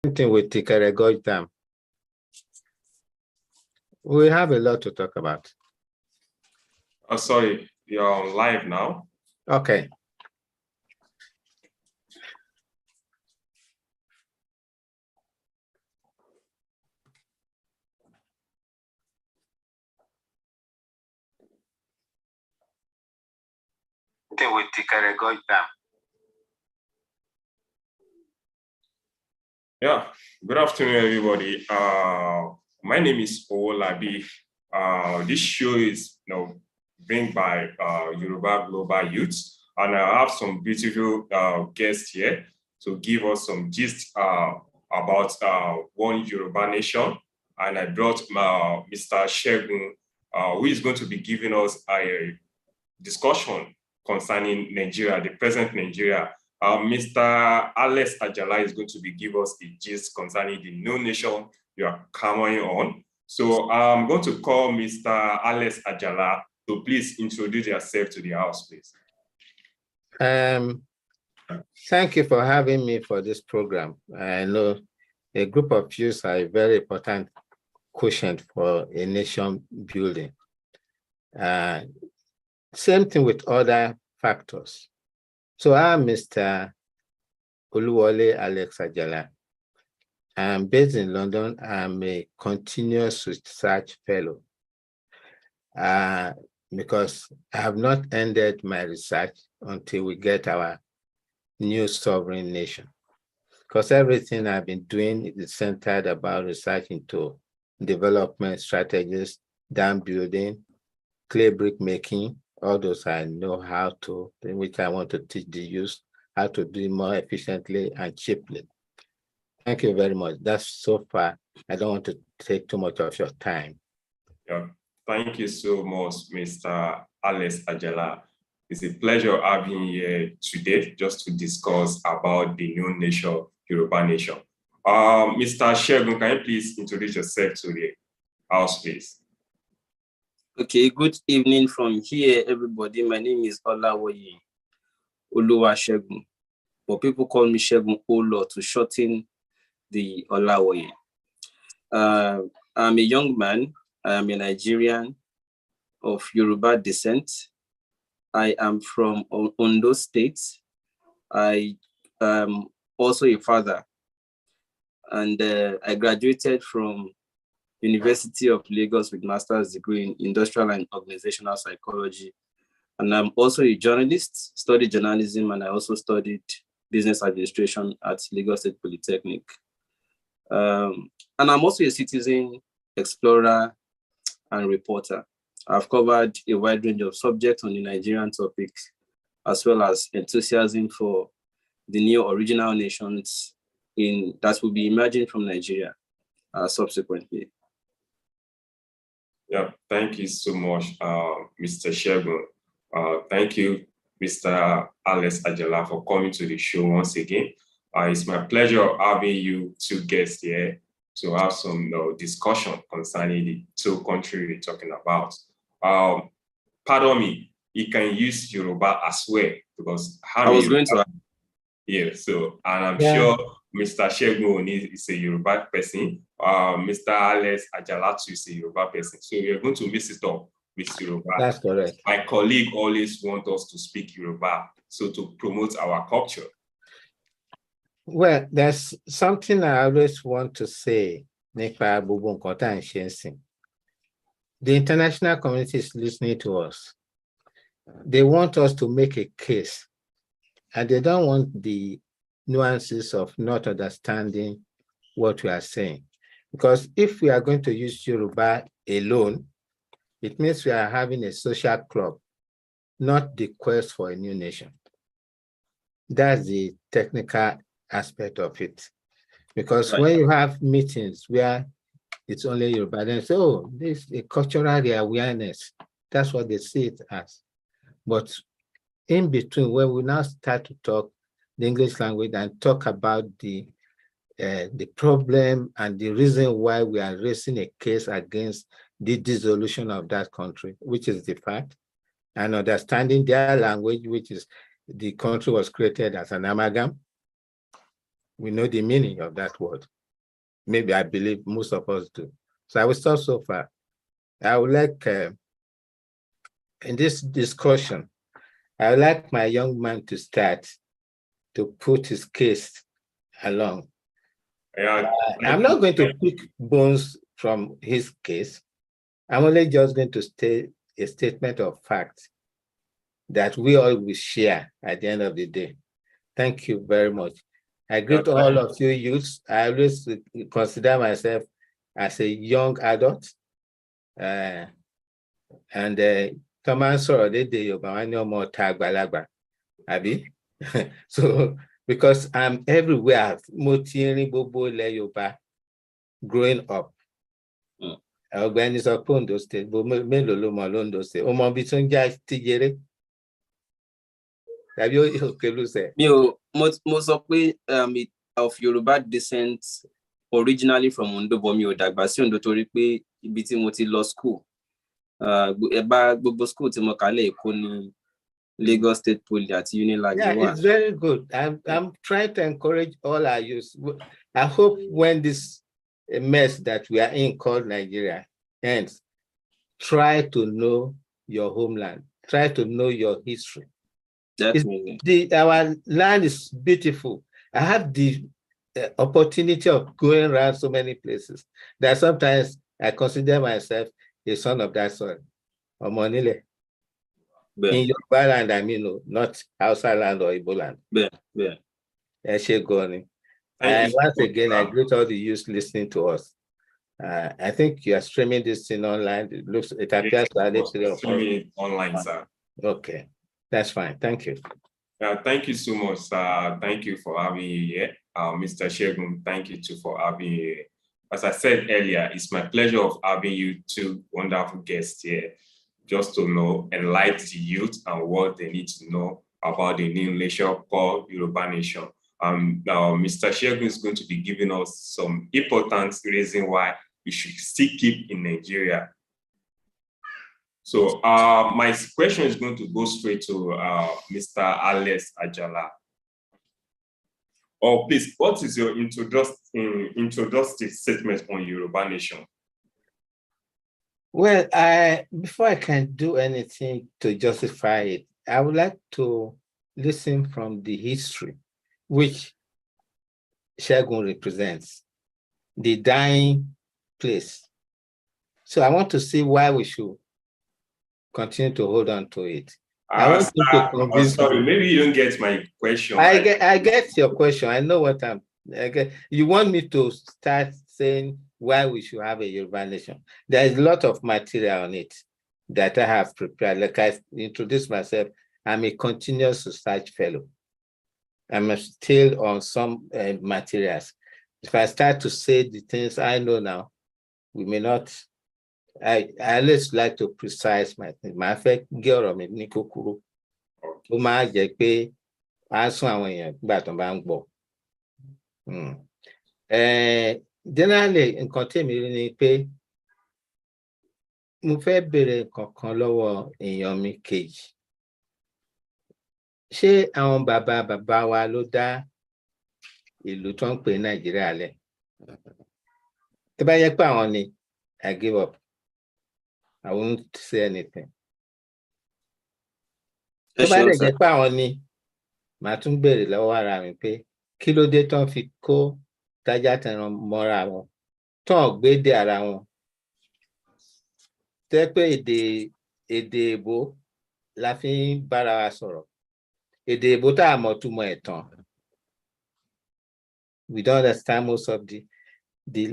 Thing with Tikaragoj Dam. We have a lot to talk about. Oh, sorry, you're on live now. Okay. Thing with Tikaragoj Dam. Yeah, good afternoon, everybody. My name is Olabi. This show is being by Yoruba Global Youths, and I have some beautiful guests here to give us some gist about one Yoruba nation. And I brought Mr. Segun, who is going to be giving us a discussion concerning Nigeria, the present Nigeria. Mr. Alex Ajala is going to be give us the gist concerning the new nation you are coming on. So I'm going to call Mr. Alex Ajala to please introduce yourself to the house, please. Thank you for having me for this program. I know a group of youths are a very important quotient for a nation building. Same thing with other factors. So I'm Mr. Oluwole Alex Ajala. I'm based in London. I'm a continuous research fellow because I have not ended my research until we get our new sovereign nation. Because everything I've been doing is centered about research into development strategies, dam building, clay brick making, all those I know how to, in which I want to teach the youth how to do it more efficiently and cheaply. Thank you very much. That's so far. I don't want to take too much of your time. Yeah, thank you so much, Mr. Alex Ajala. It's a pleasure having you here today just to discuss about the new nation, Yoruba nation. Mr. Segun, can you please introduce yourself to the house, please? Okay, good evening from here, everybody. My name is Olawoye Oluwa Segun, but people call me Segun Olo to shorten the Olawoye. I'm a young man. I am a Nigerian of Yoruba descent. I am from Ondo State. I am also a father, and I graduated from University of Lagos with master's degree in industrial and organizational psychology. And I'm also a journalist, studied journalism, and I also studied business administration at Lagos State Polytechnic. And I'm also a citizen, explorer, and reporter. I've covered a wide range of subjects on the Nigerian topic, as well as enthusiasm for the new original nations that will be emerging from Nigeria subsequently. Yeah, thank you so much, Mr. Segun. Thank you, Mr. Alex Ajala, for coming to the show once again. It's my pleasure having you two guests here to have some discussion concerning the two countries we're talking about. Pardon me, you can use Yoruba as well, because I was going to. Yeah, so, and I'm sure Mr. Segun is a Yoruba person. Mr. Alex Ajala is a Yoruba person. So we are going to mix it up with Yoruba. That's correct. My colleague always wants us to speak Yoruba, so to promote our culture. Well, there's something I always want to say. The international community is listening to us. They want us to make a case, and they don't want the nuances of not understanding what we are saying. Because if we are going to use Yoruba alone, it means we are having a social club, not the quest for a new nation. That's the technical aspect of it. Because when you have meetings where it's only Yoruba, then say, oh, this is a cultural awareness. That's what they see it as. But in between, when we now start to talk the English language and talk about the problem and the reason why we are raising a case against the dissolution of that country, which is the fact, and understanding their language, which is the country was created as an amalgam, We know the meaning of that word. Maybe I believe most of us do. So I will stop so far. I would like, in this discussion, I would like my young man to start to put his case along. I'm not going to pick bones from his case. I'm only just going to state a statement of fact that we all will share at the end of the day. Thank you very much. I greet all of you youths. I always consider myself as a young adult. Thomas Abi. So because I'm everywhere, growing up. Ọ̀gbẹ́ni sọ pé Ondo State, mélòó ló mọ̀ l'Ondo State? Ó mọ ibi tó ń já Tijere? Tàbí Òkèlú sẹ̀? Mo sọ pé of Yoruba descent, originally from Ondo, but mi ò dàgbà sí Ondo torí pé ibi tí mo ti lọ school. Gbogbo school tí mo kà lẹ̀ Èkó ní Lagos State Poly àti Unilag. Yeah, it's very good. I'm trying to encourage all our youth. I hope when this mess that we are in called Nigeria ends, try to know your homeland. Try to know your history. Our land is beautiful. I have the opportunity of going around so many places that sometimes I consider myself a son of that soil. Omonile. In Yoruba land, I mean, not Hausa land or Igbo land. And once again, I greet all the youth listening to us. I think you are streaming this thing online. It appears streaming online, sir. Okay, that's fine. Thank you. Thank you so much, sir. Thank you for having you here. Mr. Segun, thank you too for having you here. As I said earlier, it's my pleasure of having you two wonderful guests here, just to enlighten the youth and what they need to know about the new nation called Yoruba Nation. Now, Mr. Segun is going to be giving us some important reason why we should still keep in Nigeria. So my question is going to go straight to Mr. Alex Ajala. Please, what is your introductory statement on Yoruba Nation? Well, before I can do anything to justify it, I would like to listen from the history, which Segun represents, the dying place. So I want to see why we should continue to hold on to it. Sorry, maybe you don't get my question. I get your question. I know what you want me to start saying why we should have a Yoruba Nation. There is a lot of material on it that I have prepared. Like I introduced myself, I'm a continuous research fellow. I'm still on some materials. If I start to say the things I know now, we may not. I always like to precise my thing. My fact, girl, me niko kuro. O ma jẹ́ pé a sún àwọn èèyàn nígbà tó bá ń gbọ́. Generally, nǹkan tèmi rí ni pé mo fẹ́ bèrè nǹkan lọ́wọ́ èèyàn mi kejì. Ṣé àwọn bàbá wa ló dá ìlú tó ń pè Nàìjíríà lẹ̀? Tó bá yẹ pé àwọn ni, I give up. I won't say anything. Tó bá lè jẹ́ pé àwọn ni, màá tún bèrè lọ́wọ́ ara mi pé kí ló dé tán fi kó tájá tẹran mọ́ra wọn, tán gbédè ara wọn. Tẹ́ pé èdè èbó la fi ń bára wa sọ̀rọ̀. Èdè èbó tá a mọ̀ túmọ̀ ẹ̀ tán. We don't understand most of the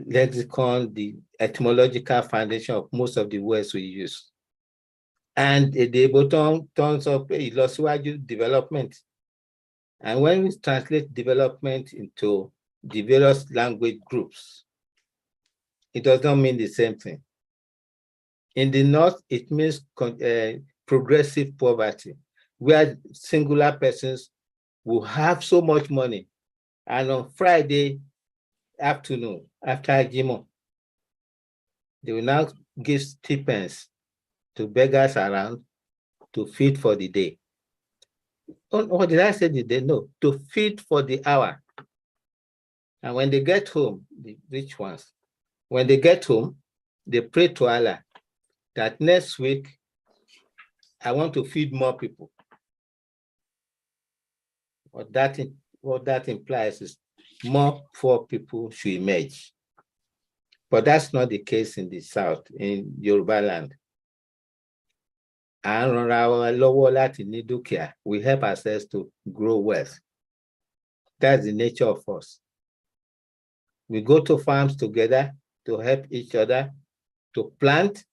lexicon, the etymological foundation of most of the words we use. And èdè èbó tán sọ pé ìlọsíwájú development. And when we translate development into the various language groups, it does not mean the same thing. In the North, it means progressive poverty, where singular persons will have so much money. And on Friday afternoon, after Jimo, they will now give stipends to beggars around to feed for the day. Oh, did I say the day? No, to feed for the hour. And when they get home, the rich ones, when they get home, they pray to Allah that next week, I want to feed more people. What that implies is more poor people should emerge. But that's not the case in the South, in Yoruba land. We help ourselves to grow wealth. That's the nature of us. We go to farms together to help each other, to plant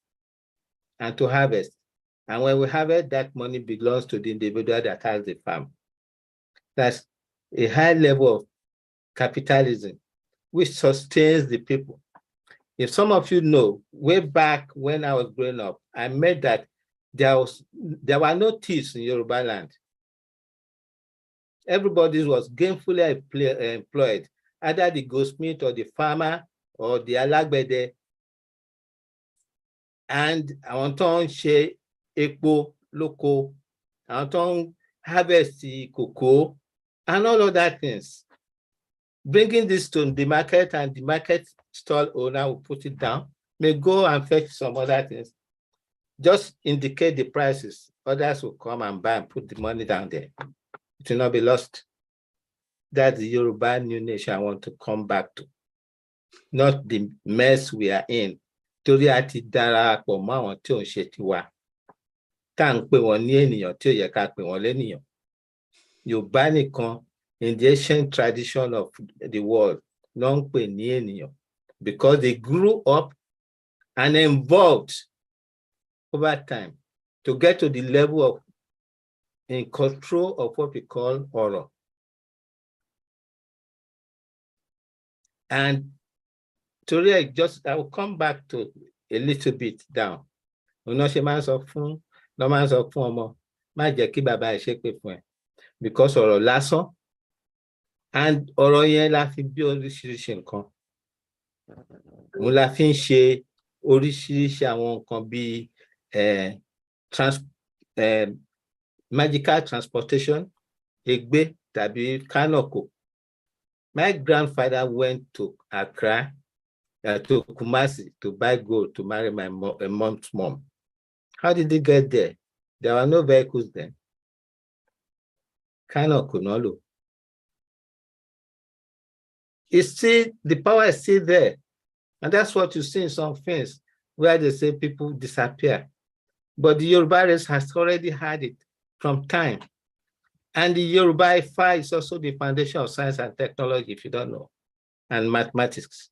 and to harvest. And when we harvest, that money belongs to the individual that has the farm. That's a high level of capitalism, which sustains the people. If some of you know, way back when I was growing up, I met that there were no thieves in Yoruba land. Everybody was gainfully employed, either the goldsmith or the farmer or the alagbede. And àwọn tó ń ṣe epo lóko, àwọn tó ń harvest cocoa, and all of that things. Bringing this to the market, and the market stall owner will put it down, may go and fetch some other things. Just indicate the prices. Others will come and buy and put the money down there. It will not be lost. That's the Yoruba new nation I want to come back to. Not the mess we are in. Torí a ti darapọ̀ mọ́ àwọn tí ò ń ṣe tiwa. Tá à ń pè wọ́n ní ènìyàn tí ò yẹ ká pè wọ́n lénìyàn. Yorùbá nìkan, in the ancient tradition of the world, ló ń pè ní ènìyàn, because they grew up and evolved over time to get to the level of in control of what we call ọ̀rọ̀. And torí I will come back to a little bit down. Ọ̀nà ṣe máa ń sọ fún ọmọ, má jẹ́ kí bàbá ẹ̀ ṣépè fún ẹ, because ọ̀rọ̀ lásán. And ọ̀rọ̀ yẹn la fi bí oríṣiríṣi nǹkan. Mo la fi ń ṣe oríṣiríṣi àwọn nǹkan bíi magical transportation, ègbé tàbí kánọ̀kò. My grandfather went to Accra, to Kumasi to buy gold to marry my mom's mom. How did he get there? There were no vehicles then. Kánọ̀kò náà lò. It's still, the power is still there. And that's what you see in some things where they say people disappear. But the Yoruba race has already had it from time. And the Yoruba Ifa is also the foundation of science and technology, if you don't know, and mathematics.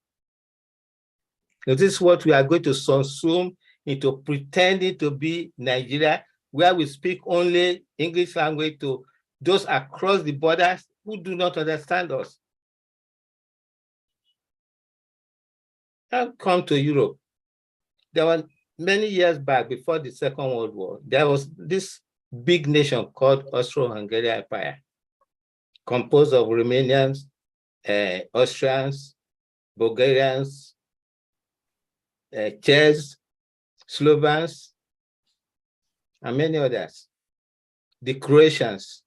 So this is what we are going to subsume into pretending to be Nigeria, where we speak only English language to those across the borders who do not understand us. I've come to Europe. There were many years back, before the Second World War, there was this big nation called Austro-Hungarian Empire, composed of Romanians, Austrians, Bulgarians, Czechs, Slovaks, and many others. The Croatians,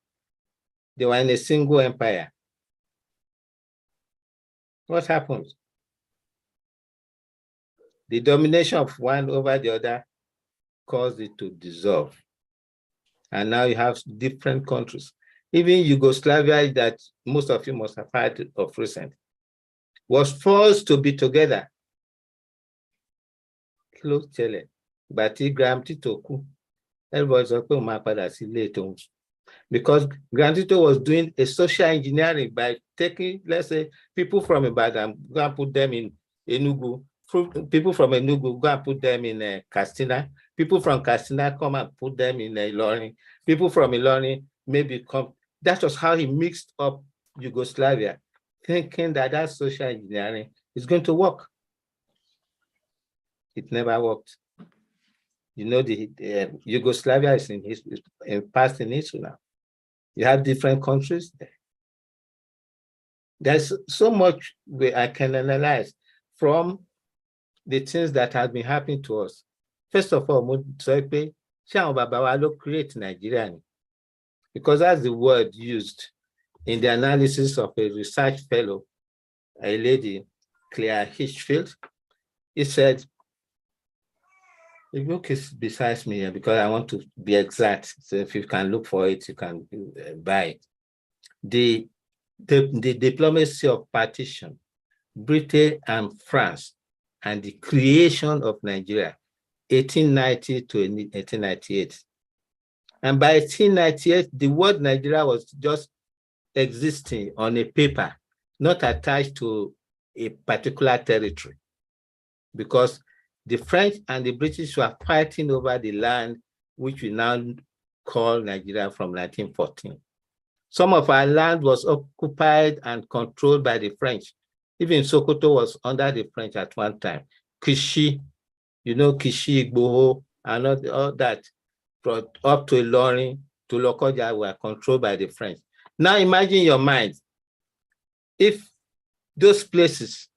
they were in a single empire. What happened? The domination of one over the other caused it to dissolve. And now you have different countries. Even Yugoslavia, that most of you must have heard of recent, was forced to be together. Close chele, but Graham Tito, everybody's up because Graham Tito was doing a social engineering by taking, let's say, people from Ibadan, go and put them in Enugu. People from Enugu, go and put them in Castina. People from Castina come and put them in Ilorin. People from Ilorin maybe come. That was how he mixed up Yugoslavia, thinking that that social engineering is going to work. It never worked. You know, the Yugoslavia is in past in history now. You have different countries there. There's so much I can analyze from the things that have been happening to us. First of all, create Nigeria, because that's the word used in the analysis of a research fellow a lady, Claire Hitchfield. He said, the book is besides me here because I want to be exact. So if you can look for it, you can buy it. The diplomacy of partition, Britain and France, and the creation of Nigeria, 1890 to 1898. And by 1898, the word Nigeria was just existing on a paper, not attached to a particular territory, because the French and the British were fighting over the land which we now call Nigeria from 1914. Some of our land was occupied and controlled by the French. Even Sokoto was under the French at one time. Kishi, Kishi, Igboho, and all that, up to Ilorin, to Lokoja, were controlled by the French. Now imagine your mind, if those places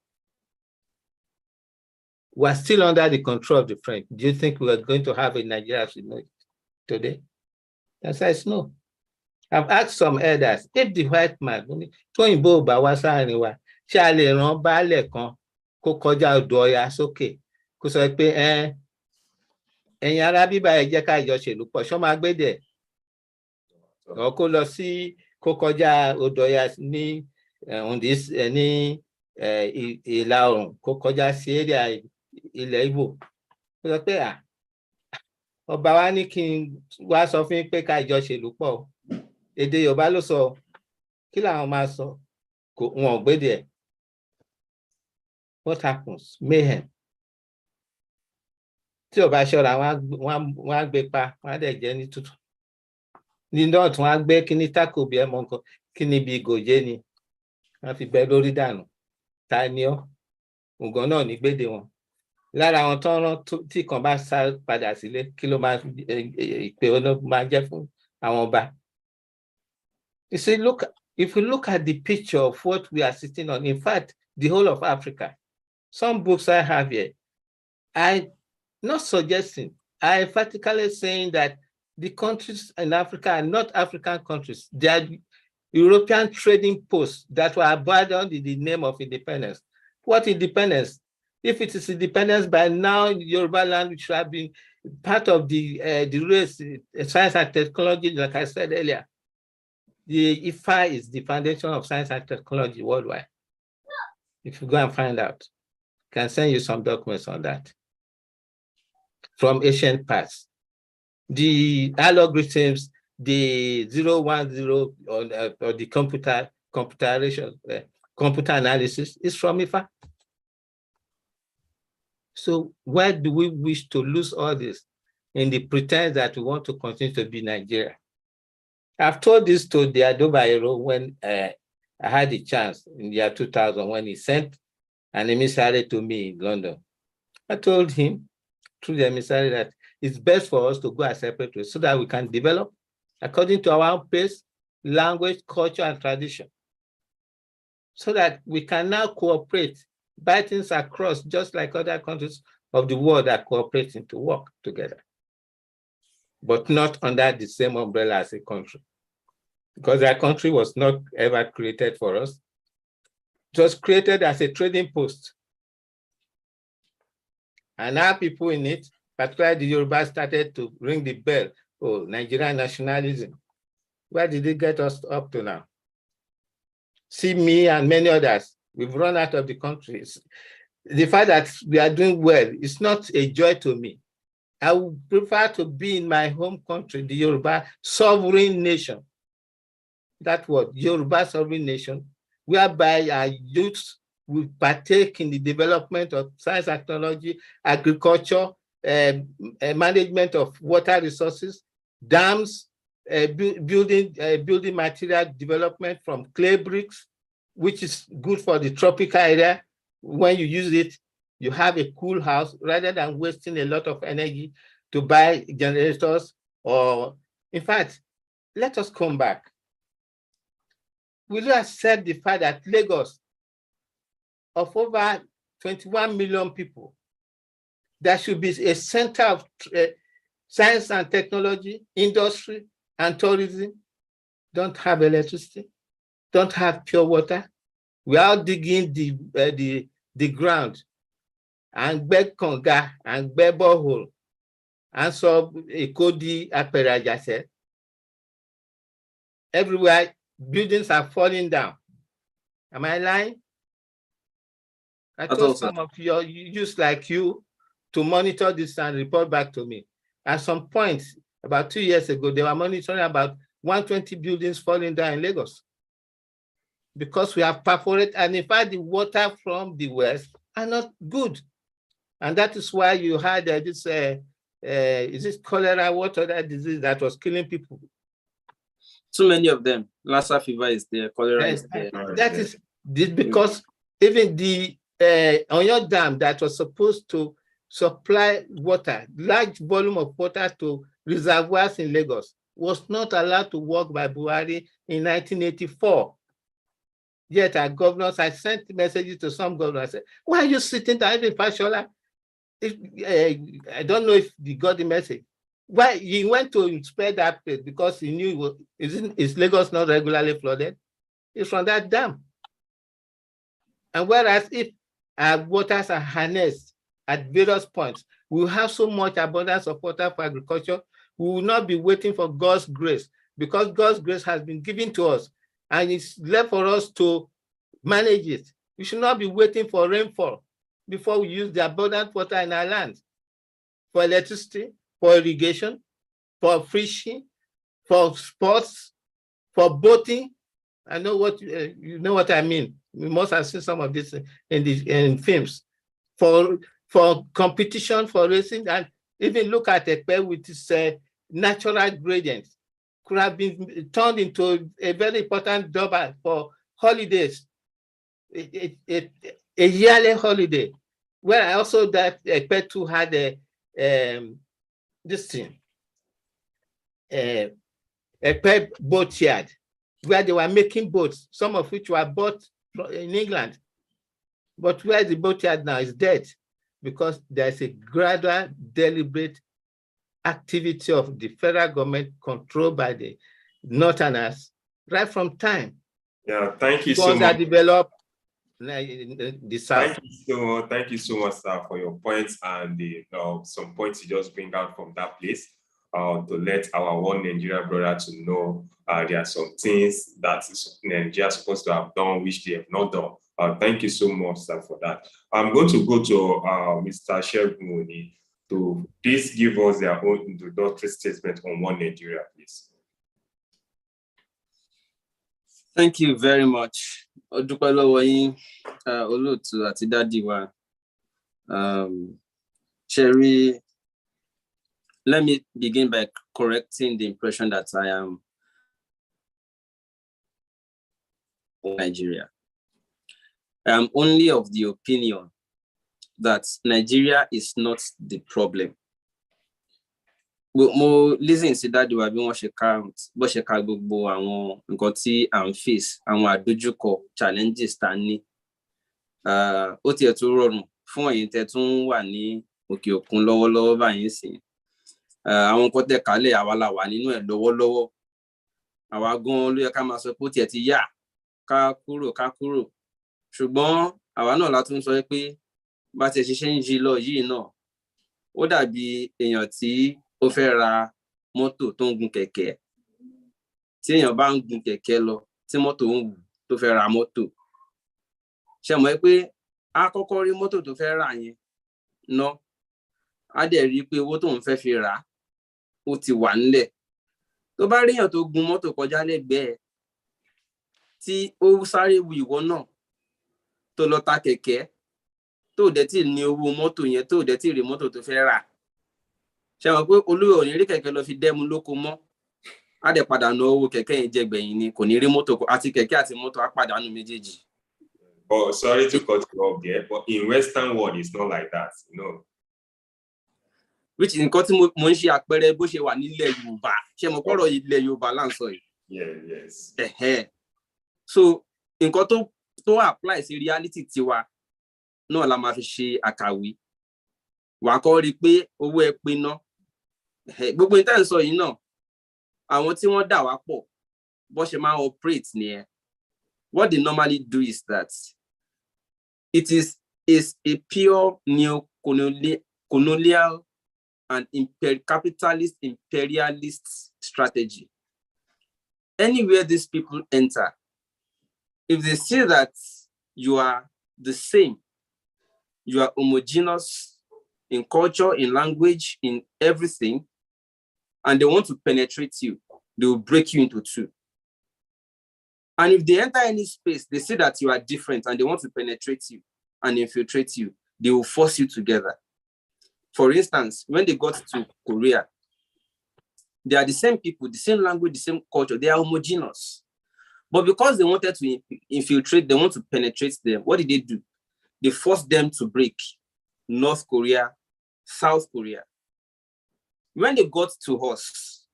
were still under the control of the French, do you think we are going to have a Nigeria as we know it today? The answer is no. I've asked some elders, if the white man, tóyìnbó bá wá sáàrin wa, ṣé a lè rán baálẹ̀ kan kó kọjá odò Ọya sókè, kó sọ pé ẹ̀yin ará bíbá ẹ jẹ́ ká jọ ṣèlú pọ̀, ṣó máa gbé dẹ̀? Or kó lọ sí, kó kọjá odò Ọya ní ìlà oòrùn, kó kọjá sí area ilẹ̀ Ìgbò, kó sọ pé ọba wa ní kí n wá sọ fún yín pé ká jọ ṣèlú pọ̀, èdè Yorùbá ló sọ, kí làwọn máa sọ? Wọn ò gbé dẹ̀. What happens? Mayhem. Tí ò bá ṣọ́ra, wọ́n á gbé pa, wọ́n á dẹ̀ jẹ ní tútù. Ní náà tí wọ́n á gbé kíní tákò bí ẹmọ nǹkan, kíní bí gòjé ni, wọ́n fi bẹ́ lórí dànù. Ta ni ọ́? Ògàn náà ní gbédè wọn. Lára àwọn tó ń rán tí kan bá sá padà sílé, kí ló máa ìpè máa jẹ́ fún àwọn ọba? You see, if we look at the picture of what we are sitting on, in fact, the whole of Africa, some books I have here, I'm not suggesting, I emphatically saying that the countries in Africa are not African countries. They are European trading posts that were abandoned in the name of independence. What independence? If it is independence, by now, Yoruba land should have been part of the race, science and technology, like I said earlier. The IFA is the foundation of science and technology worldwide. If you go and find out, I can send you some documents on that from ancient past. The algorithms, the 010 or the computer analysis is from IFA. So why do we wish to lose all this in the pretense that we want to continue to be Nigeria? I've told this to the Adobayero when I had the chance in the year 2000 when he sent an emissary to me in London. I told him through the emissary that it's best for us to go a separate way so that we can develop according to our own pace, language, culture, and tradition, so that we can now cooperate, buy things across, just like other countries of the world are cooperating to work together, but not under the same umbrella as a country. Because our country was not ever created for us. It was created as a trading post. And our people in it, particularly the Yoruba, started to ring the bell. Oh, Nigerian nationalism. Where did it get us up to now? See, me and many others, we've run out of the country. The fact that we are doing well is not a joy to me. I would prefer to be in my home country, the Yoruba sovereign nation. That word, Yoruba sovereign nation, whereby our youths will partake in the development of science, technology, agriculture, management of water resources, dams, building material development from clay bricks, which is good for the tropical area. When you use it, you have a cool house rather than wasting a lot of energy to buy generators. Or, in fact, let us come back. Will you accept the fact that Lagos, of over 21 million people, there should be a center of science and technology, industry, and tourism, don't have electricity, don't have pure water? We are digging the ground and beg konga and beg borehole and so Ekodi Apere. Everywhere buildings are falling down. Am I lying? I told some of your youths like you to monitor this and report back to me. At some point, about 2 years ago, they were monitoring about 120 buildings falling down in Lagos because we have perforated, and in fact, the water from the west are not good. And that is why you had this, is it cholera, what other disease that was killing people? So many of them. Lassa fever is there, cholera is there. That is because even the Oyo Dam that was supposed to supply water, large volume of water to reservoirs in Lagos, was not allowed to work by Buhari in 1984. Yet our governors, I sent messages to some governors, I said, why are you sitting there? Even Fashola, I don't know if he got the message. Why he went to inspect that place because he knew is Lagos not regularly flooded? It's from that dam. And whereas if our waters are harnessed at various points, we will have so much abundance of water for agriculture, we will not be waiting for God's grace, because God's grace has been given to us and it's left for us to manage it. We should not be waiting for rainfall before we use the abundant water in our land for electricity, for irrigation, for fishing, for sports, for boating. I know what you know what I mean. We must have seen some of this in films. For competition, for racing, and even look at Ekpe with its natural gradient. Could have been turned into a very important double for holidays, a yearly holiday. Where I also that Ekpe too had this thing, Ekpe boat yard, where they were making boats, some of which were bought in England. But where the boat yard now is dead, because there's a gradual, deliberate activity of the federal government controlled by the Northerners right from time. Yeah, thank you so much. Developed the South. Thank you so much, sir, for your points and some points you just bring out from that place to let our one Nigeria brother to know there are some things that Nigeria is supposed to have done which they have not done. Thank you so much, sir, for that. I'm going to go to Mr. Segun to please give us their own introductory statement on one Nigeria, please. Thank you very much. Sherry, let me begin by correcting the impression that I am Nigeria. I am only of the opinion that Nigeria is not the problem. Mo listen sí dájú wa bí wọ́n ṣe ká gbogbo àwọn nǹkan tí à ń face, àwọn àdójúkọ challenges tá ní. Ó tiẹ̀ tún rọrùn fún ẹ̀yin tẹ́ tún wà ní òkè òkun lọ́wọ́lọ́wọ́ báyìí sìn. Àwọn nǹkan tẹ́ kálẹ̀ àwa la wà nínú ẹ̀ lọ́wọ́lọ́wọ́. Àwa gan ló yẹ ká máa sọ pé ó tiẹ̀ ti yá ká kúrò. Ṣùgbọ́n àwa náà la tún sọ pé bá ti ṣiṣẹ́ ń jí lọ yìí náà, ó dàbí èèyàn tí ó fẹ́ ra mọ́tò tó ń gun kẹ̀kẹ́. Tí èèyàn bá ń gun kẹ̀kẹ́ lọ, tí mọ́tò ń wù tó fẹ́ ra mọ́tò. Ṣé mọ̀ pé a kọ́kọ́ rí mọ́tò tó fẹ́ rà yẹn ná, a dẹ̀ rí pé owó tó ń fẹ́ fi rà ó ti wà nílẹ̀. Tó bá rí èèyàn tó gun mọ́tò kọjá lẹ́gbẹ̀ẹ́ tí ó sáré wu ìwọ náà tó lọ ta kẹ̀kẹ́ tó dẹ̀ tí ní owó mọ́tò yẹn tó dẹ̀ tí rí mọ́tò tó fẹ́ rà. Ṣé mọ̀ pé olúwa ò ní rí kẹ̀kẹ́ lọ fi dẹ́mu lóko mọ́, á dẹ̀ padà ná owó kẹ̀kẹ́ yẹn jẹ gbẹ̀yìn ni, kò ní rí mọ́tò àti kẹ̀kẹ́ àti mọ́tò á pàdánù méjèèjì. But sorry to cut you off there, but in Western world it's not like that, you know. Which nǹkan tí mo ń ṣe àpẹẹrẹ bó ṣe wà nílẹ̀ Yorùbá. Ṣé mo kọ́rọ̀ ilẹ̀ Yorùbá là ń sọ yìí? Yes. So nǹkan tó apply sí reality tiwa náà la máa fi ṣe àkàwé. Wà á kọ́ rí pé owó ẹ pé ná. Gbogbo ìtàn sọ yìí náà, àwọn tí wọ́n dà wá pọ̀ bó ṣe máa operate nìyẹn. what they normally do is that it is a pure neo-colonial and capitalist imperialist strategy. Anywhere these people enter, if they see that you are the same, you are homogeneous in culture, in language, in everything, and they want to penetrate you, they will break you into two. And if they enter any space, they see that you are different and they want to penetrate you and infiltrate you, they will force you together. For instance, when they got to Korea, they are the same people, the same language, the same culture, they are homogeneous. But because they wanted to infiltrate, they want to penetrate them, what did they do? They forced them to break North Korea, South Korea. When they got to us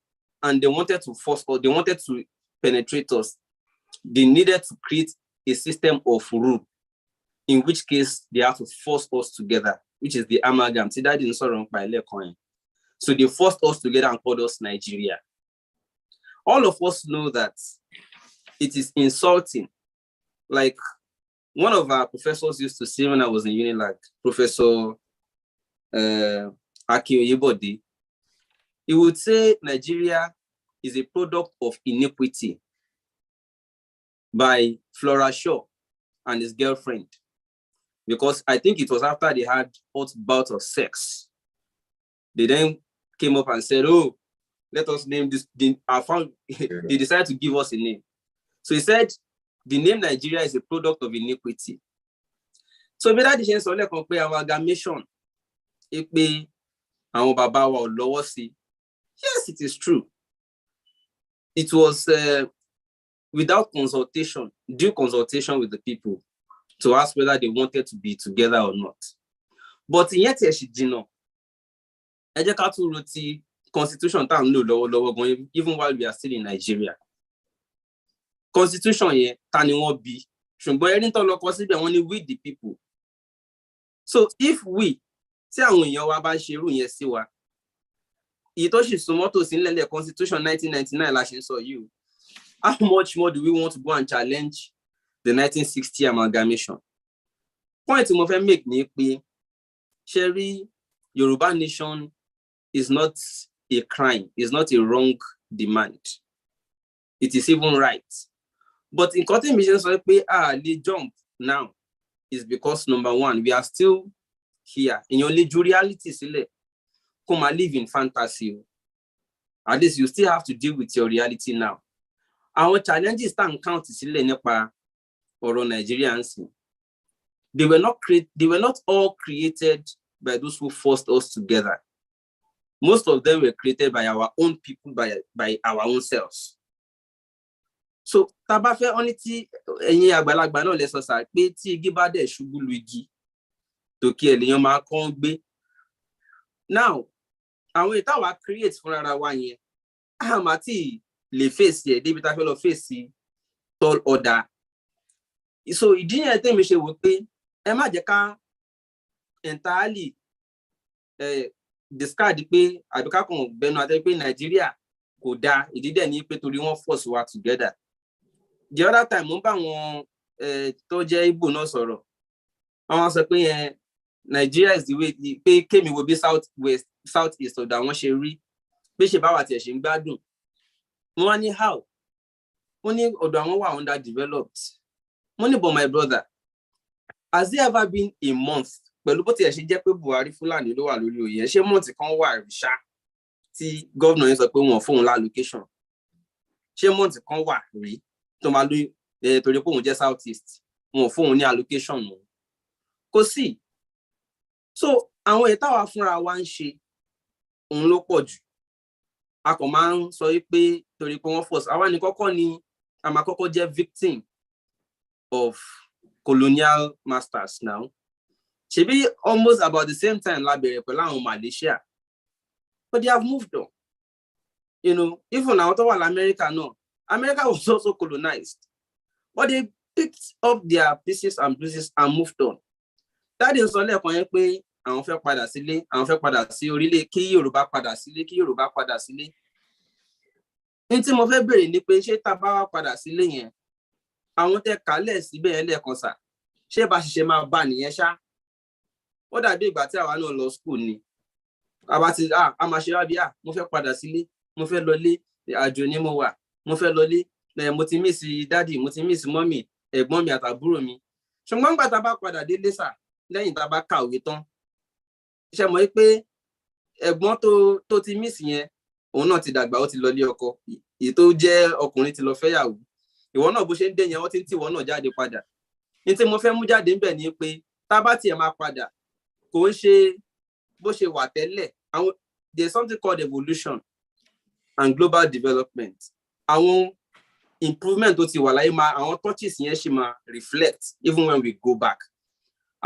and they wanted to force us, they wanted to penetrate us, they needed to create a system of rule, in which case they have to force us together, which is the amalgam. See, that didn't sort by coin. So they forced us together and called us Nigeria. All of us know that it is insulting. Like one of our professors used to say when I was in Unilag, Professor Aki Oyebode, he would say Nigeria is a product of iniquity by Flora Shaw and his girlfriend. Because I think it was after they had hot bout of sex. They then came up and said, oh, let us name this. They decided to give us a name. So he said, the name Nigeria is a product of iniquity. So whether the chance to compare amalgamation, yes, it is true. It was without consultation, due consultation with the people to ask whether they wanted to be together or not. But yet, Constitution even while we are still in Nigeria. Constitution here, with the people. So if we Constitution 1999 how much more do we want to go and challenge the 1960 amalgamation? Point to make me Sherry, Yoruba nation is not a crime, is not a wrong demand. It is even right. But in cutting missions, they jump now is because number one, we are still here. In your reality, come and live in fantasy. At least you still have to deal with your reality now. Our challenges stand count or Nigerians. They were not all created by those who forced us together. Most of them were created by our own people, by our own selves. So tabafe only ti ẹ̀yin àgbàlagbà náà lè sọ sá pé tí igi bá dẹ̀ ṣubú lu igi tó kí ènìyàn máa kàn gbé. Now, àwọn ètò àwa create fúnra wa yẹn àmà tí lè face ẹ̀ débi tá fẹ́ lọ face tall order. So ìdí yẹn tẹ́mi ṣe wò pé ẹ má jẹ́ ká entirely discard pé àbíká kan bẹnu àtẹ́ pé Nàìjíríà kò dáa, ìdí dẹ̀ ní pé torí wọ́n force wa together. The other time, mo bá wọn tó jẹ́ Igbo náà sọ̀rọ̀. Wọ́n sọ pé Nigeria is the way pé kémi wo bí south east ọ̀dọ̀ àwọn ṣe rí pé ṣe báwa tiẹ̀ ṣe ń gbádùn. Mo wá ní how? Wọ́n ní ọ̀dọ̀ àwọn wà underdeveloped. Mo ní but my brother, has there ever been a month pẹ̀lú bó tiẹ̀ ṣe jẹ́ pé Buhari Fúlàní ló wà lórí oyè ṣé month kan wà ṣá tí gómìnà yẹn sọ pé wọ́n fóun l'allocation? Ṣé month kan wà rí tó máa lóyún torí pé òun jẹ́ south east wọn ò fóun ní allocation nù? Kò sí. So àwọn ètò àwa fúnra wa ń ṣe òun ló pọ̀ jù. A kò máa ń sọ pé torí pé wọ́n force àwa ní kọ́kọ́ ni a máa kọ́kọ́ jẹ́ victim of colonial masters now. Ṣebí almost about the same time la bẹ̀rẹ̀ pẹ̀lú àwọn Malaysia, but they have moved on. You know, even now tó wà l'America náà, America was also colonized, but they picked up their pieces and pieces and moved on. That is only a pé àwọn fẹ́ padà sílé, àwọn fẹ́ padà sí orílẹ̀, kí Yorùbá padà sílé, kí Yorùbá padà sílé. Ní tí mo fẹ́ bèrè ni pé ṣé tá bá wá padà sílé yẹn, àwọn tẹ́ kálẹ̀ síbẹ̀ yẹn lẹ́ẹ̀kan sà ṣé bá ṣiṣẹ́ máa bá nìyẹn ṣá ó dàbí ìgbà tí àwa náà lọ school ni àbá ti a máa ṣe rábí mo fẹ́ padà sílé mo fẹ́ lọlé àjò ni mo wà mo fẹ́ lọlé mo ti miss daddy mo ti miss mommy ẹ̀gbọ́n mi àtàbúrò mi ṣùgbọ́n nígbà tá a bá padà délé sà lẹ́yìn tá a bá kàwé tán ṣe mọ̀ pé ẹ̀gbọ́n tó ti miss yẹn òun náà ti dàgbà ó ti lọlé ọkọ èyí tó jẹ́ ọkùnrin ti lọ fẹ́yàwó ìwọ náà bó ṣe ń dé yẹn wọ́n ti ń tì wọ́n náà jáde padà ní tí mo fẹ́ mú jáde ń bẹ̀ ni pé tá a bá tiẹ̀ máa padà kò ń ṣe bó ṣe wà tẹ́lẹ̀ there's something called evolution and global development àwọn improvement tó ti wà láyé máa àwọn touches yẹn ṣe máa reflect even when we go back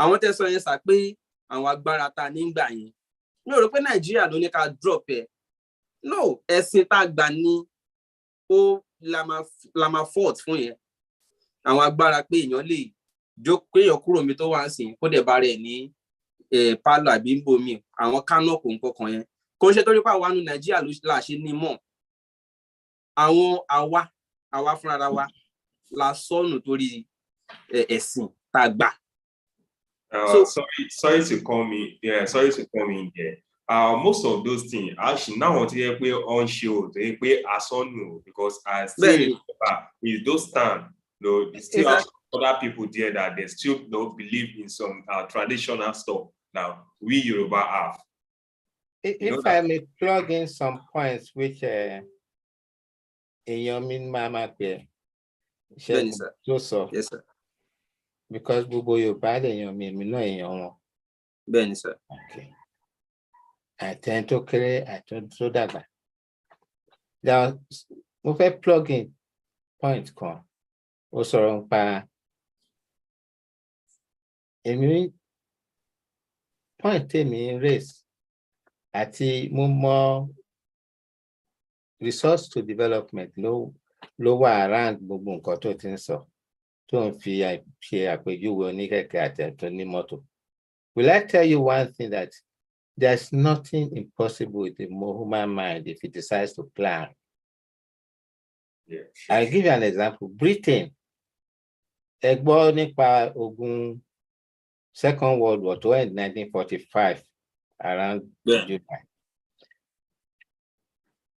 àwọn tẹ́sán yẹn sà pé àwọn agbára ta nígbà yẹn mi ò rò pé Nàìjíríà ló ní ká drop ẹ̀ no ẹ̀sìn tá a gbà ní ó la máa fault fún yẹn àwọn agbára pé èèyàn lè jókòó èèyàn kúrò mi tó wá ń sìn kó dẹ̀ bá rẹ̀ ní pálọ̀ àbí ń bomi àwọn kánọ́ọ̀kù nǹkan yẹn kò ń ṣe torí pé àwa nu Nàìjíríà ló là ṣe ní mọ̀ àwọn àwa fúnra wa la sọnù torí ẹ̀sìn tá a gbà. Sorry to come in. Yeah, sorry to come in here. Most of those things actually now want to hear on show they pay asonu because I still remember with those time, they still have other people there that they still don't believe in some traditional stuff. Now we Yoruba have. If I may plug in some points which Yomin Mama yes, sir. Yes, sir. Because Bubo Yoruba Yomin me no Ben, sir. Okay. I tend to create, I tend to that. Now, mo fẹ́ plug in point kan. Ó sọ̀rọ̀ nípa èmi point tèmi raise àti mo mọ resource to development ló wà around gbogbo nǹkan tó ti ń sọ tó ń fi ṣe àpèjúwe oníkẹ̀kẹ́ àti ẹ̀tọ́ ní mọ́tò. Will I tell you one thing that there's nothing impossible with the human mind if it decides to plan. Yeah. I'll give you an example. Britain, ẹ gbọ́ nípa ogun Second World War tó end 1945 around July.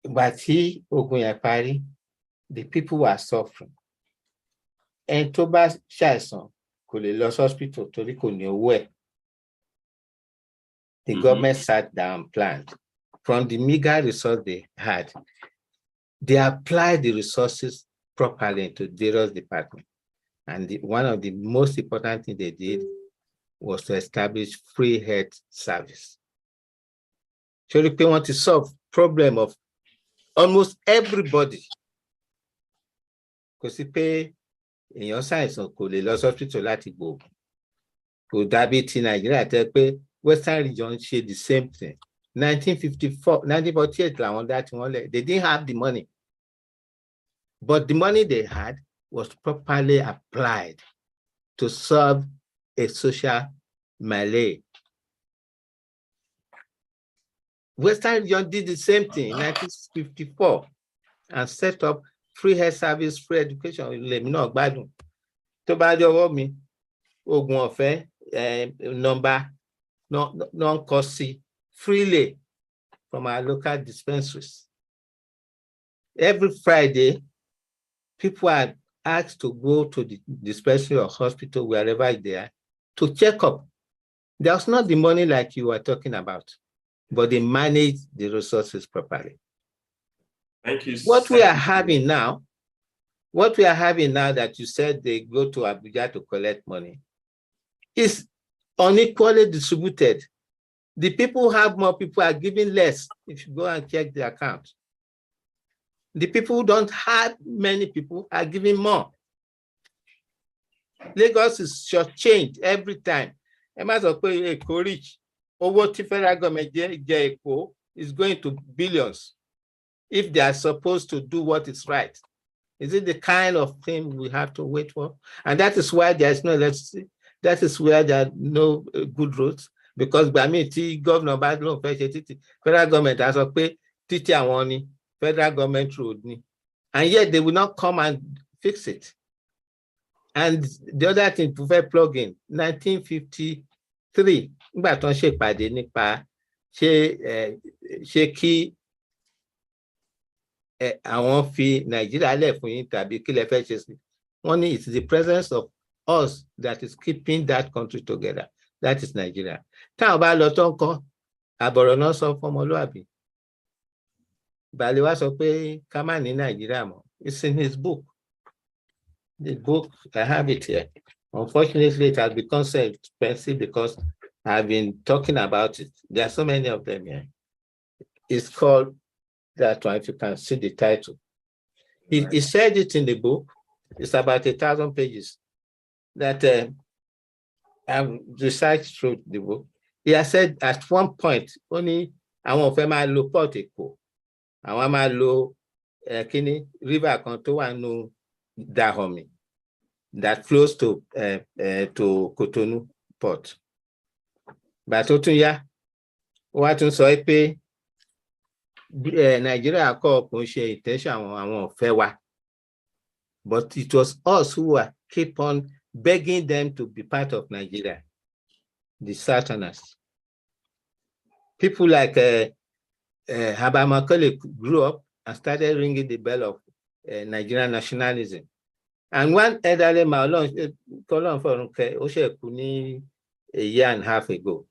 Ìgbà tí ogun yẹn parí, the people were suffering. Ẹni tó bá ṣàìsàn kò lè lọ hospital torí kò ní owó ẹ̀. The government sat down and planned. From the meager resource they had, they applied the resources properly into various departments. And one of the most important things they did was to establish free health service. So they want to solve the problem of almost everybody. Because pay in your science kò lè lọ hospital láti gbò. Kò dàbí ti Nàìjíríà tẹ́ pé Western region share the same thing. 1948, they didn't have the money. But the money they had was properly applied to solve a social malaise. Western region did the same thing in 1954 and set up free health service, free education. To bá jọ̀wọ́ mi, oògùn ọ̀fẹ́ number non-costly freely from our local dispensaries. Every Friday, people are asked to go to the dispensary or hospital, wherever they are, to check up. There's not the money like you were talking about, but they manage the resources properly. Thank you. What we are having now that you said they go to Abuja to collect money is unequally distributed. The people who have more, people are giving less. If you go and check the account, the people who don't have many people are giving more. Lagos is shortchanged every time. A matter of Èkó rich, what the federal government is going to billions if they are supposed to do what is right. Is it the kind of thing we have to wait for? And that is why there is no electricity. That is where there are no good roads, because by me, governor federal government has to pay federal government road, and yet they will not come and fix it. And the other thing to plug in 1953 nígbà tó ń ṣèpàdé nípa ṣé kí àwọn fi Nàìjíríà lẹ̀ fún yín tàbí kí lẹ fẹ́ ṣe sí. Wọ́n ní it's the presence of us that is keeping that country together. That is Nigeria. Táwọn bá lọ tó ń kọ́ àbọ̀rọ̀ náà sọ fún ọmọlúwàbí. Balewa sọ pé ká má ní Nàìjíríà mọ́. It's in his book. The book, I have it here. Unfortunately, it has become so expensive because I've been talking about it. There are so many of them here. It's called that one, if you can see the title. He said it in the book. It's about 1,000 pages that I've researched through the book. He has said at one point, only àwọn ò fẹ́ máa lo port Èkó, àwọn máa lo kíní river kan tó wà nínú Dahomey that flows to Cotonou port. But ó tún yá, wọ́n tún sọ pé Nigeria kò ṣe intention àwọn ò fẹ́ wa. But it was us who were keep on begging them to be part of Nigeria, the Southerners. People like Haba Macaulay grew up and started ringing the bell of Nigerian nationalism. And one elderly man, a year and a half ago,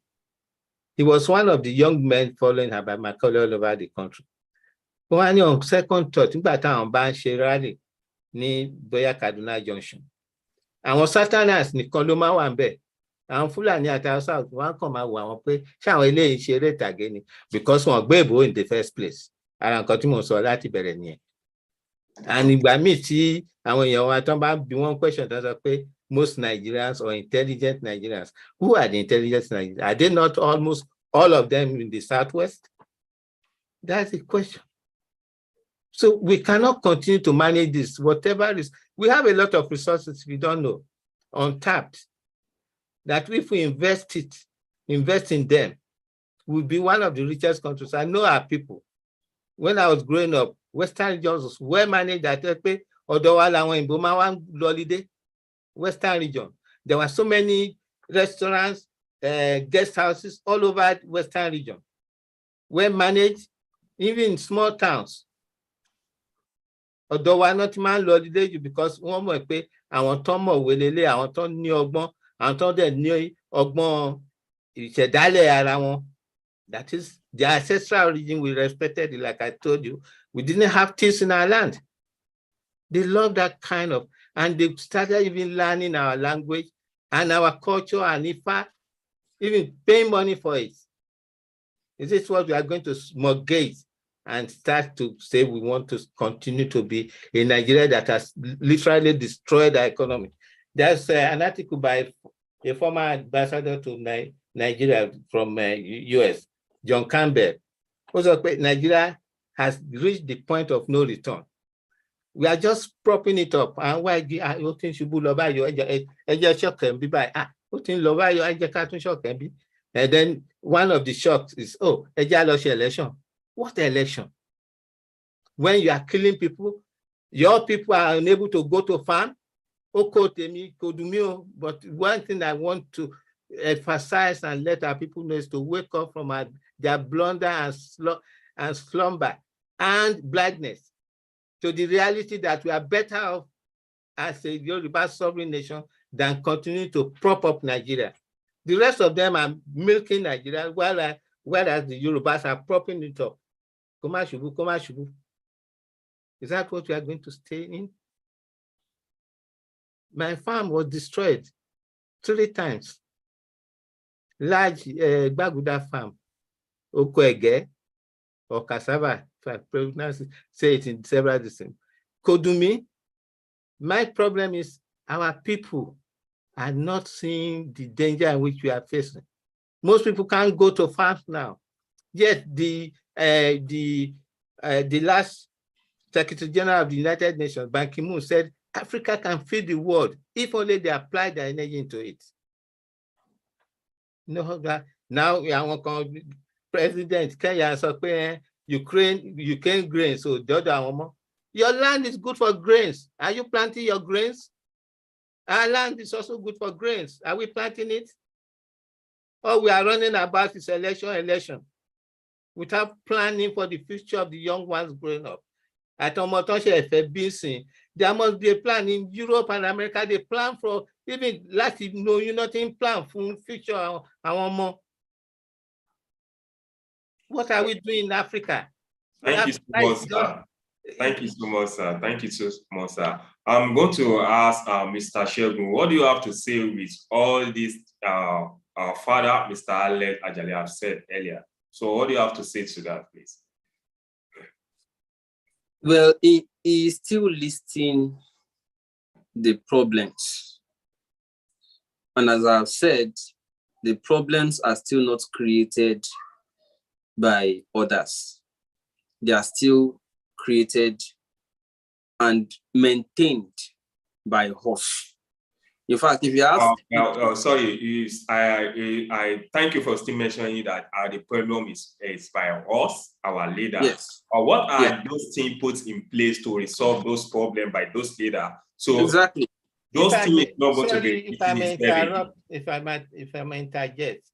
he was one of the young men following Haba Macaulay all over the country. One on second thought, nígbà táwọn bá ń ṣe rally ní Boya Kaduna Junction. Àwọn Southerners nìkan ló máa wà ń bẹ̀. Àwọn Fúlàní àti Hausa wọn kàn máa wò àwọn pé ṣáwọn eléyìí ṣe eré ìtàgé ni because wọn gbé ìbò in the first place. Ara nǹkan tí mo sọ láti bẹ̀rẹ̀ nìyẹn. And ìgbà míì tí àwọn èèyàn wa tán bá bí wọ́n question tán sọ pé most Nigerians or intelligent Nigerians, who are the intelligent Nigerians? Are they not almost all of them in the Southwest? That's the question. So we cannot continue to manage this, whatever is. We have a lot of resources we don't know, untapped, that if we invest in them, we'll be one of the richest countries. I know our people. When I was growing up, Western regions was well managed at Western region. There were so many restaurants, guest houses all over Western region. Well managed, even in small towns. Although we're not man holiday because one more pay àwọn tó mọ̀ wélélé, àwọn tó ní ọgbọ́n, àwọn tó dẹ̀ ní ọgbọ́n ìṣẹ̀dálẹ̀ ara wọn. That is the ancestral origin we respected, like I told you. We didn't have things in our land. They love that kind of, and they started even learning our language and our culture and Ifa, even paying money for it. Is this what we are going to mortgage and start to say we want to continue to be in Nigeria that has literally destroyed our economy? There's an article by a former ambassador to Nigeria from US, John Campbell. Also, Nigeria has reached the point of no return. We are just propping it up. And why you think you will buy your shock can be by and then one of the shocks is election. What election? When you are killing people, your people are unable to go to farm. But one thing I want to emphasize and let our people know is to wake up from their blunder and slumber and blindness to the reality that we are better off as a Yoruba sovereign nation than continue to prop up Nigeria. The rest of them are milking Nigeria, whereas the Yorubas are propping it up. Is that what we are going to stay in? My farm was destroyed 3 times. Large Baguda farm, Okoege or cassava, if I pronounce it, say it in several different. Kodumi, my problem is our people are not seeing the danger in which we are facing. Most people can't go to farms now. Yet the last Secretary General of the United Nations, Ban Ki-moon, said Africa can feed the world if only they apply their energy into it. No, now President Kenya sọ Ukraine grains, so the other your land is good for grains. Are you planting your grains? Our land is also good for grains. Are we planting it? Or we are running about this election without planning for the future of the young ones growing up. There must be a plan in Europe and America. They plan for even last you nothing plan for future our more. What are we doing in Africa? Thank you so much, sir. Thank you so much, sir. Thank you so much, sir. I'm going to ask Mr. Segun, what do you have to say with all this our father, Mr. Alex Ajala, have said earlier? So what do you have to say to that, please? Well, he is still listing the problems. And as I've said, the problems are still not created by others. They are still created and maintained by us. In fact, if you ask, sorry, I thank you for still mentioning that the problem is by us, our leader. Yes. What are those things put in place to resolve those problems by those leaders? So exactly, those things not going to be. If I may interject,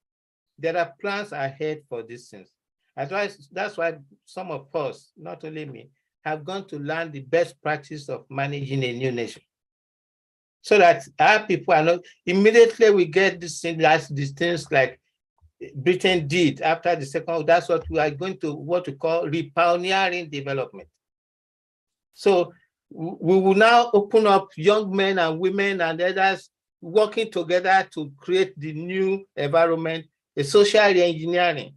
there are plans ahead for these things. That's why some of us, not only me, have gone to learn the best practice of managing a new nation. So that our people are not, immediately we get these things like Britain did after the Second World. That's what we are going to what we call repioneering development. So we will now open up young men and women and others working together to create the new environment, a social engineering,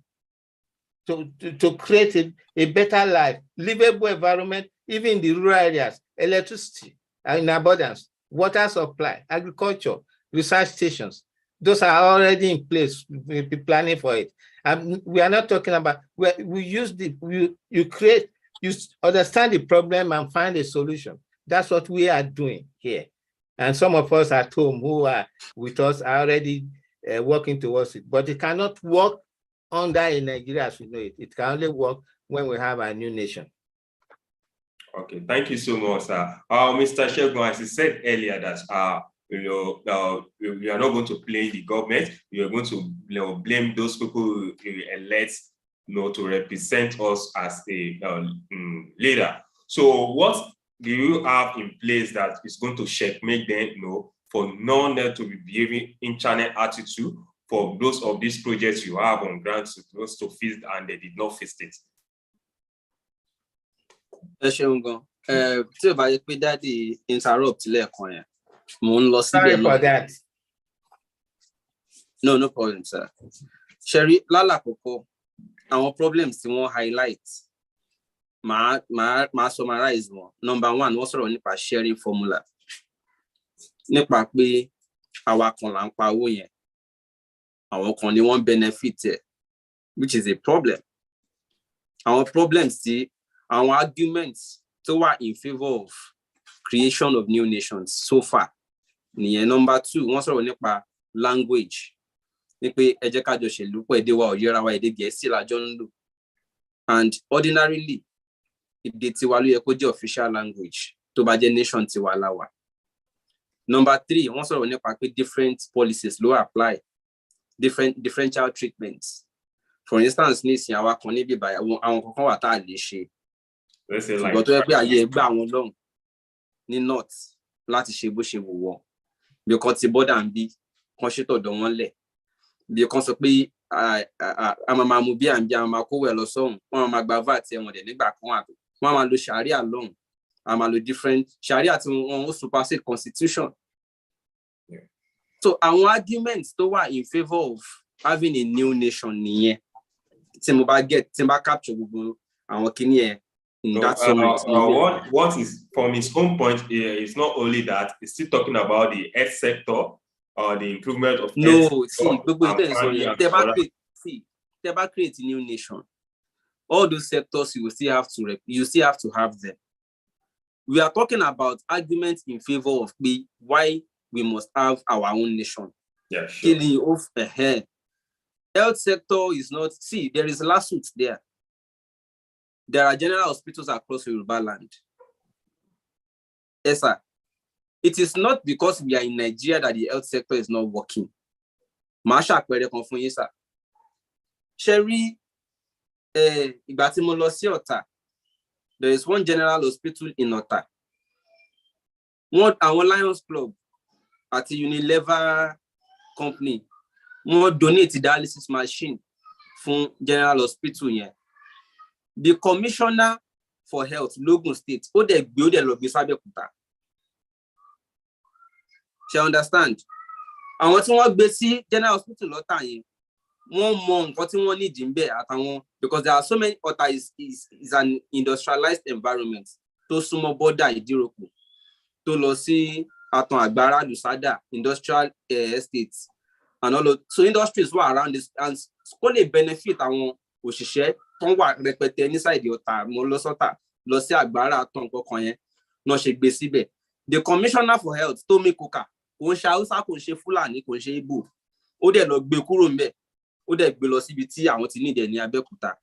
to create a better life, livable environment, even in the rural areas, electricity in abundance, water supply, agriculture, research stations. Those are already in place. We'll be planning for it. And we are not talking about you understand the problem and find a solution. That's what we are doing here. And some of us at home who are with us are already working towards it. But it cannot work under in Nigeria as we know it. It can only work when we have a new nation. Okay, thank you so much, sir. Mr. Segun, as you said earlier, that we are not going to blame the government. We are going to blame those people who elect to represent us as a leader. So what do you have in place that is going to checkmate them for none to be behaving in channel attitude for those of these projects you have on ground to fix and they did not fix it? Sorry for that. No problem, sir. Sherry, Lala Coco, our problems to more highlight. Ma summarize more. Number one, what's wrong with sharing formula? Nipa pe our conlampa woyen. Our only one benefit, which is a problem. Our problems, see, our arguments so are in favor of creation of new nations so far. Number two, what's wrong with language? And ordinarily, the official language to the nation tiwalawa. Number three, what's wrong with different policies law apply, differential treatments. For instance, let's say like not láti ṣe bó ṣe wù wọ́n because ti border and be kan ṣètò ọ̀dọ̀ wọn lẹ̀ bí kan sọ pé a máa mú bí àǹbí a máa kówó ẹ̀ lọ sọ́hùn wọ́n máa gba vat ẹ̀wọ̀n dẹ̀ nígbà kan àtò wọ́n máa lo sharia lọ́hùn a máa lo different sharia tí wọ́n ó supersede constitution. So àwọn arguments tó wà in favour of having a new nation nìyẹn tí mo bá capture gbogbo àwọn kìíní ẹ̀. What is from his own point here is not only that, he's still talking about the health sector or the improvement of create a new nation. All those sectors you still have to have them. We are talking about arguments in favor of why we must have our own nation. Yeah, sure. Killing off a head. Health sector is not, there is lawsuits there. There are general hospitals across Yoruba land. Yes, sir. It is not because we are in Nigeria that the health sector is not working. Masha kwere kan fún yín sir. Sherry, ìgbà tí mo lọ sí Ọ̀tà, there is one general hospital in Ọ̀tà. Our Lions Club at the Unilever company, wọ́n donate dialysis machine from general hospital yẹn. The commissioner for health, Logun State, ó dẹ̀ lọ gbé s'Abẹ́òkúta. She understand? Àwọn tí wọ́n gbé sí general hospital l'Ọ̀tà yẹn, wọ́n mọ nǹkan tí wọ́n need ńbẹ̀ àtàwọn, because there are so many. Ọ̀tà is an industrialized environment tó súnmọ́ border Ìdíròkò, tó lọ sí Àtàn Àgbàrá, Lùsádà, industrial estates, and all of, so industries were around this, and kó lè benefit àwọn òṣìṣẹ́ tó wà rẹpẹtẹ ní side Ọ̀tà, mo lọ sọ́tà, lọ sí Àgbàrá, Àtàn kankan yẹn, náà ṣe gbé síbẹ̀. The commissioner for health, Tomi Koka, kò ń ṣe Hausa, kò ń ṣe Fúlàní, kò ń ṣe Igbo, ó dẹ̀ lọ gbé kúrò ńbẹ̀, ó dẹ̀ gbé lọ síbi tí àwọn ti nídẹ̀ ní Abẹ́òkúta.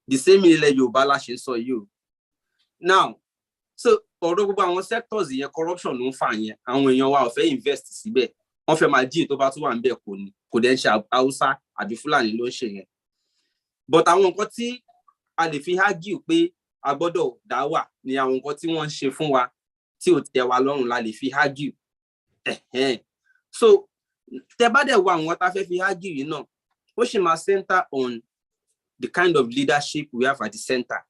The same ilẹ̀ Yorùbá la ṣe ń sọ yìí o. Now, so ọ̀rọ̀ gbogbo àwọn sectors yẹn corruption ló ń fà yẹn, àwọn èèyàn wa ò fẹ́ invest síbẹ̀, wọ́n fẹ́ máa jí tó bá tún wà ńbẹ̀ kò dẹ̀ ń ṣe Hausa àbí Fúlàní ló ń ṣe yẹn. But àwọn nǹkan tí a lè fi argue pé a gbọ́dọ̀ dá wà ní àwọn nǹkan tí wọ́n ń ṣe fún wa tí ò tẹ́ wa lọ́rùn la lè fi argue. So tẹ́ bá dẹ̀ wá àwọn tá fẹ́ fi argue yìí náà, ó ṣì máa center on the kind of leadership we have at the center.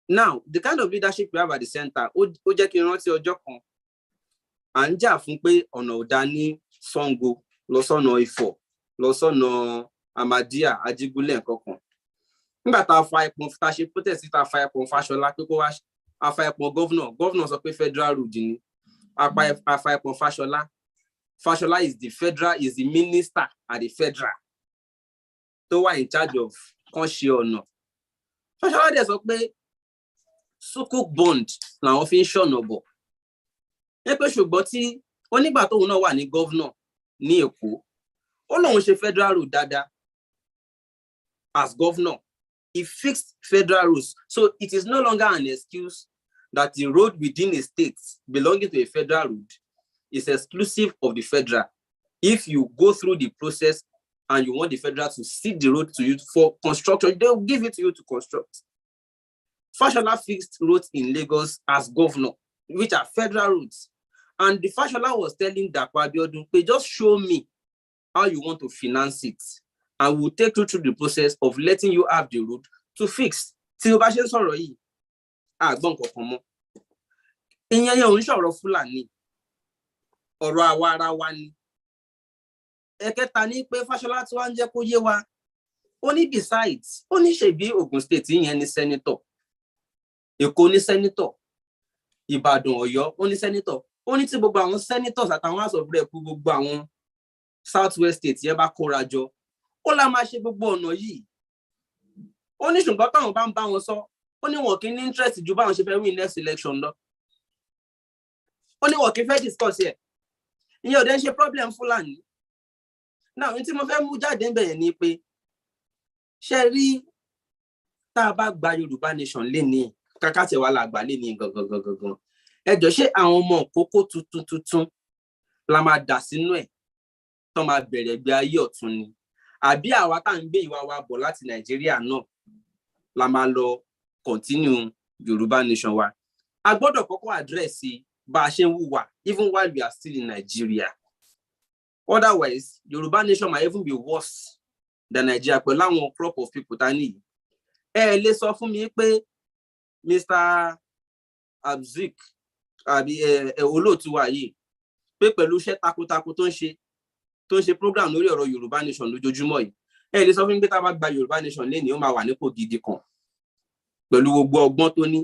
Now, the kind of leadership we have at the center, ó jẹ́ kí n rántí ọjọ́ kan, à ń jà fún pé ọ̀nà ò dá ní Ṣàngó, lọ sọ́nà Ifọ̀, lọ sọ́nà Ahmadiyya, Ajígúnlẹ̀ kankan. Nígbà tá a fa ẹpọn, tá a ṣe protest, tá a fa ẹpọn Fáṣọlá pé kó wá, a fa ẹpọn governor sọ pé federal road ni. A fa ẹpọn Fáṣọlá. Fáṣọlá is the minister at the federal, tó wà in charge of kan ṣe ọ̀nà. Fáṣọlá dẹ̀ sọ pé sukuk bond làwọn fi ń ṣọ̀nà bọ̀. Ẹ pé ṣùgbọ́n tí onígbà tóun náà wà ní governor ní Èkó, ó lóun ṣe federal road dáadáa. As governor, he fixed federal roads. So it is no longer an excuse that the road within a state belonging to a federal road is exclusive of the federal. If you go through the process and you want the federal to cede the road to you for construction, they'll give it to you to construct. Fashola fixed roads in Lagos as governor, which are federal roads. And the Fashola was telling Dapo Abiodun, just show me how you want to finance it, and we'll take you through the process of letting you have the road to fix. Tí o bá ṣe ń sọ̀rọ̀ yìí, àgbọ̀n kankan mọ́. Ìyẹn yẹn ò ń sọ̀rọ̀ Fúlàní, ọ̀rọ̀ àwa ara wa ni. Ẹ̀kẹta ni pé Fashola tí wọ́n ń jẹ́ kó yé wa, ó ní besides, ó ní ṣèbí Ògùn State yẹn ní senator, Èkó ní senator, Ìbàdàn, Ọ̀yọ́ ó ní senator, ó ní tí gbogbo àwọn senators àtàwọn house of rep gbogbo àwọn Southwest State yẹn bá kóra jọ, ó lá máa ṣe gbogbo ọ̀nà yìí. Ó ní ṣùgbọ́n táwọn bá ń bá wọn sọ, ó ní wọn kì í ní interest ju báwọn ṣe fẹ́ win next election lọ. Ó ní wọn kì í fẹ́ discuss ẹ̀. Ìyẹn ò dẹ̀ ń ṣe problem Fúlàní. Now, ní tí mo fẹ́ mú jáde ń bẹ̀rẹ̀ ni pé, ṣe rí tá a bá gba Yorùbá Nation lénìí, kàkà tí wàá la gbà lénìí gangan. Ẹ jọ̀ọ́ ṣé àwọn ọmọ òkókó tuntun la máa dà sínú ẹ̀ tó máa bẹ̀rẹ̀ gbé ayé ọ̀tun ni? Àbí àwa tá ń gbé ìwà wa bọ̀ láti Nàìjíríà náà la máa lọ continue Yorùbá Nation wa? A gbọ́dọ̀ kọ́kọ́ address bá a ṣe ń hùwà even while we are still in Nigeria. Otherwise, Yorùbá Nation might even be worse than Nigeria pẹ̀lú àwọn crop of people tá ní. Ẹ lè sọ fún mi pé Mr. Abzik àbí olóòtú wa yìí pé pẹ̀lú iṣẹ́ takuntakun tó ń ṣe program lórí ọ̀rọ̀ Yorùbá Nation lójoojúmọ́ yìí, ẹ lè sọ fún mi pé tá bá gba Yorùbá Nation lénìí ó máa wà nípò gidi kan pẹ̀lú gbogbo ọgbọ́n tó ní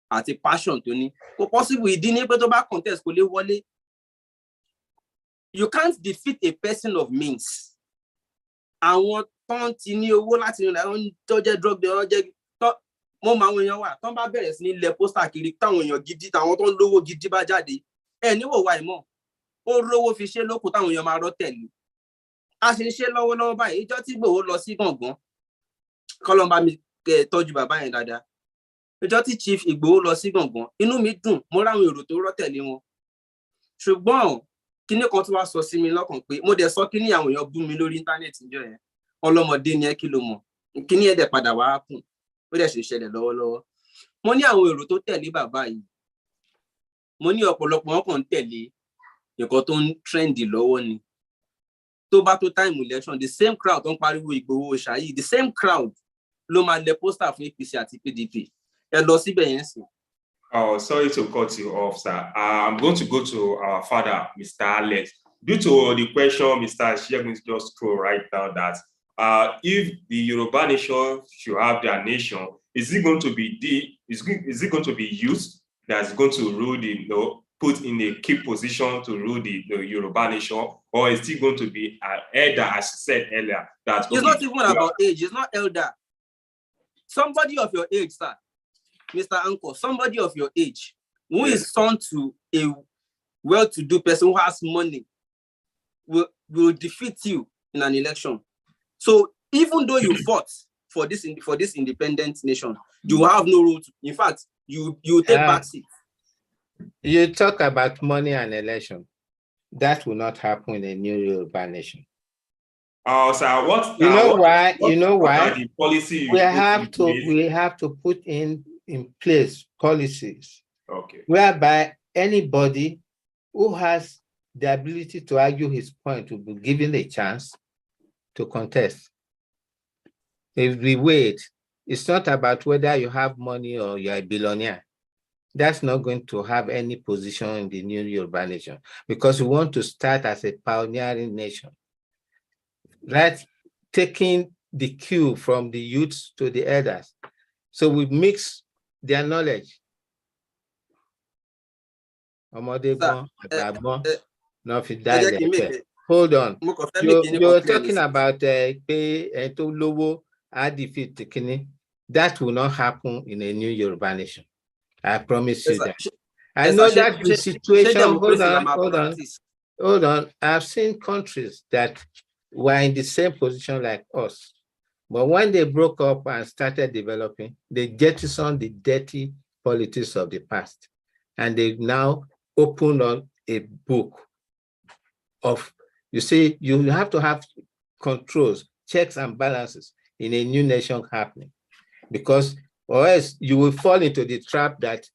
àti passion tó ní. Kò possible, ìdí ní pé tó bá contest kò lè wọlé. You can't defeat a person of means. Àwọn tán ti ní owó láti ní àwọn tó jẹ́ drug dealer, jẹ́ mo máa àwọn èèyàn wà tán bá bẹ̀rẹ̀ sí ní lẹ pósítà kiri táwọn èèyàn gidi, táwọn tó ń lówó gidi bá jáde, ẹ níwò wá ìmọ̀ ó rówó fi ṣe lókun táwọn èèyàn máa rọ́ tẹ̀lé. A ṣe ń ṣe lọ́wọ́lọ́wọ́ báyìí, ìjọ́ tí Ìgbòho lọ sí Gbọ̀ngán, kọ́lọ́n bá mi tọ́jú bàbá yẹn dáadáa. Ọjọ́ tí Chief Igboho lọ sí Gbọ̀ngàn, inú mi dùn, mo ráwọn èrò tó rọ́ tẹ̀lé wọn. Ṣùgbọ́n kíní kan tí wàá sọ sí mi lọ́kàn pé mo dẹ̀ sọ kíní àwọn èèyàn bú mi lórí íńtánẹ́ẹ̀tì níjọ́ yẹn. Ọlọ́mọdé ni ẹ kí ló mọ̀. Kíní ẹ̀ dẹ̀ padà wá kùn. Ó dẹ̀ ṣe ṣẹlẹ̀ lọ́wọ́lọ́wọ́. Mo ní àwọn èrò tó tẹ̀lé bàbá yìí. Mo ní ọ̀pọ̀lọpọ̀ wọn kàn ń tẹ̀lé nǹkan tó ń trendy lọ́wọ́ ni. Tó bá tó time election, the same crowd tó ń pariwo Ìgbòho ṣáyí, the same crowd ló máa lẹ poster fún APC àti PDP. Ẹ lọ síbẹ̀ yẹn sì. Oh, sorry to cut you off, sir. I'm going to go to our father, Mr. Alex. Due to the question Mr. Segun just threw right now, that if the Yoruba nation should have their nation, is it going to be is it going to be youth that's going to rule the put in a key position to rule the Yoruba nation, or is it going to be an elder, as you said earlier? That it's not even about age. It's not elder. Somebody of your age, sir. Mr. Uncle, somebody of your age, who is son to a well-to-do person who has money, will defeat you in an election. So even though you fought for this independent nation, you have no role. In fact, you take back seat. You talk about money and election. That will not happen in a new Yoruba nation. So what? You know why? You know why? The policy we have to put in place policies, okay, whereby anybody who has the ability to argue his point will be given a chance to contest. If we wait, it's not about whether you have money or you're a billionaire. That's not going to have any position in the new Yoruba nation, because we want to start as a pioneering nation, right? Taking the cue from the youths to the elders. So we mix their knowledge. Hold on. You're talking about that will not happen in a new Yoruba nation. I promise you that. I know that the situation. Hold on. I've seen countries that were in the same position like us. But when they broke up and started developing, they jettisoned the dirty politics of the past. And they now opened on a book of, you see, you have to have controls, checks and balances in a new nation happening. Because or else you will fall into the trap that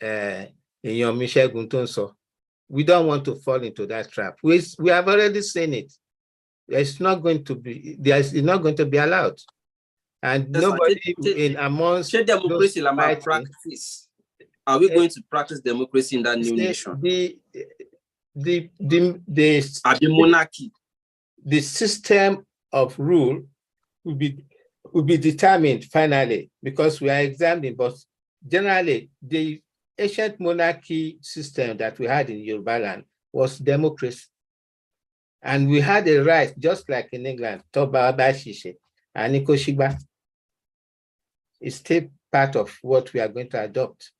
in your Segun saw. We don't want to fall into that trap. We have already seen it. It's not going to be allowed. And nobody in amongst democracy practice. Are we going to practice democracy in that new nation? The monarchy. The system of rule will be determined finally, because we are examining, but generally the ancient monarchy system that we had in Yoruba land was democracy. And we had a right, just like in England, Toba Bashishe and Nikoshiba. It's still part of what we are going to adopt,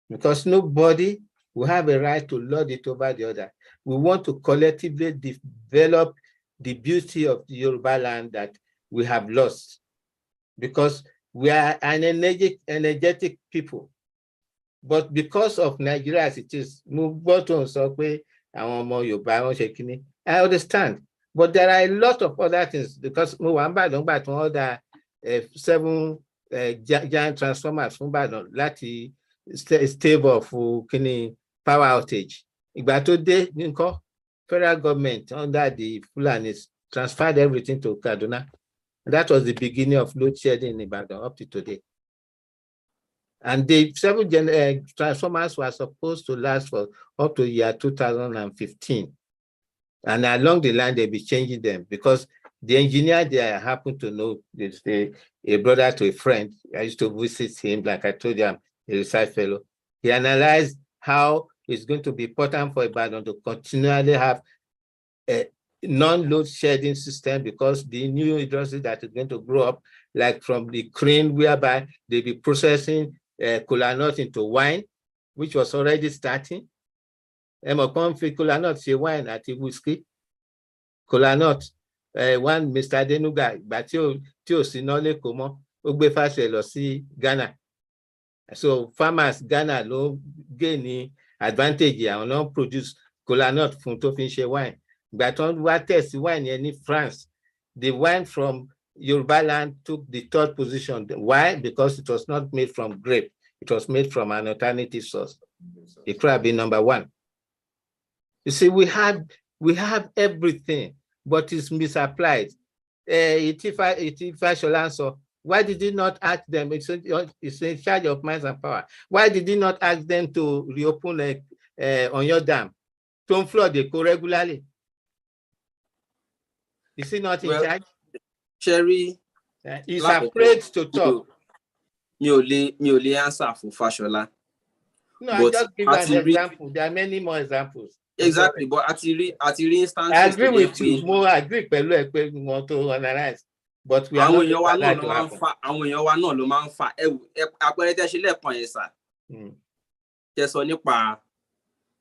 because nobody will have a right to lord it over the other. We want to collectively develop the beauty of the Yoruba land that we have lost, because we are an energetic people. But because of Nigeria as it is, I understand. But there are a lot of other things, because other 7 giant transformers from Badon, Lati stable for power outage. Federal government under the Fulanis transferred everything to Kaduna. That was the beginning of load shedding in Ibadan up to today. And the 7 transformers were supposed to last for up to year 2015. And along the line, they'll be changing them, because the engineer there happened to know a brother to a friend. I used to visit him, like I told you, I'm a research fellow. He analyzed how it's going to be important for Ibadan to continually have a non-load shedding system, because the new industry that is going to grow up, like from the crane, whereby they'll be processing kola nut into wine, which was already starting. Kola nut, say wine at whiskey. Kola nut, one Mr. Denuga, but Tio Sinole Komo, Ugbe Fashe Losi, Ghana. So farmers Ghana ló gain ní advantage àwọn náà produce kola nut fún tó fi ń ṣe wine. Ìgbà tó ń wá test wine yẹn ní France, the wine from Yoruba land took the 3rd position. Why? Because it was not made from grape. It was made from an alternative source. It could have been number 1. You see, we have everything, but it's misapplied. Why did you not ask them? It's in charge of mines and power. Why did you not ask them to reopen on your dam? Don't flood the co regularly. Is he not in charge? Cherry, he's afraid to talk. Mi ò lè answer for Fashola. No, I just give an example. There are many more examples. Exactly, but at the instance, I agree with you. More agree pẹ̀lú ẹ pé we want to analyze. But we are not. Àwọn èèyàn wa náà ló máa ń fa àpẹẹrẹ tẹ́ ṣe lẹ́ẹ̀kan yẹn sà. Tẹ́ sọ nípa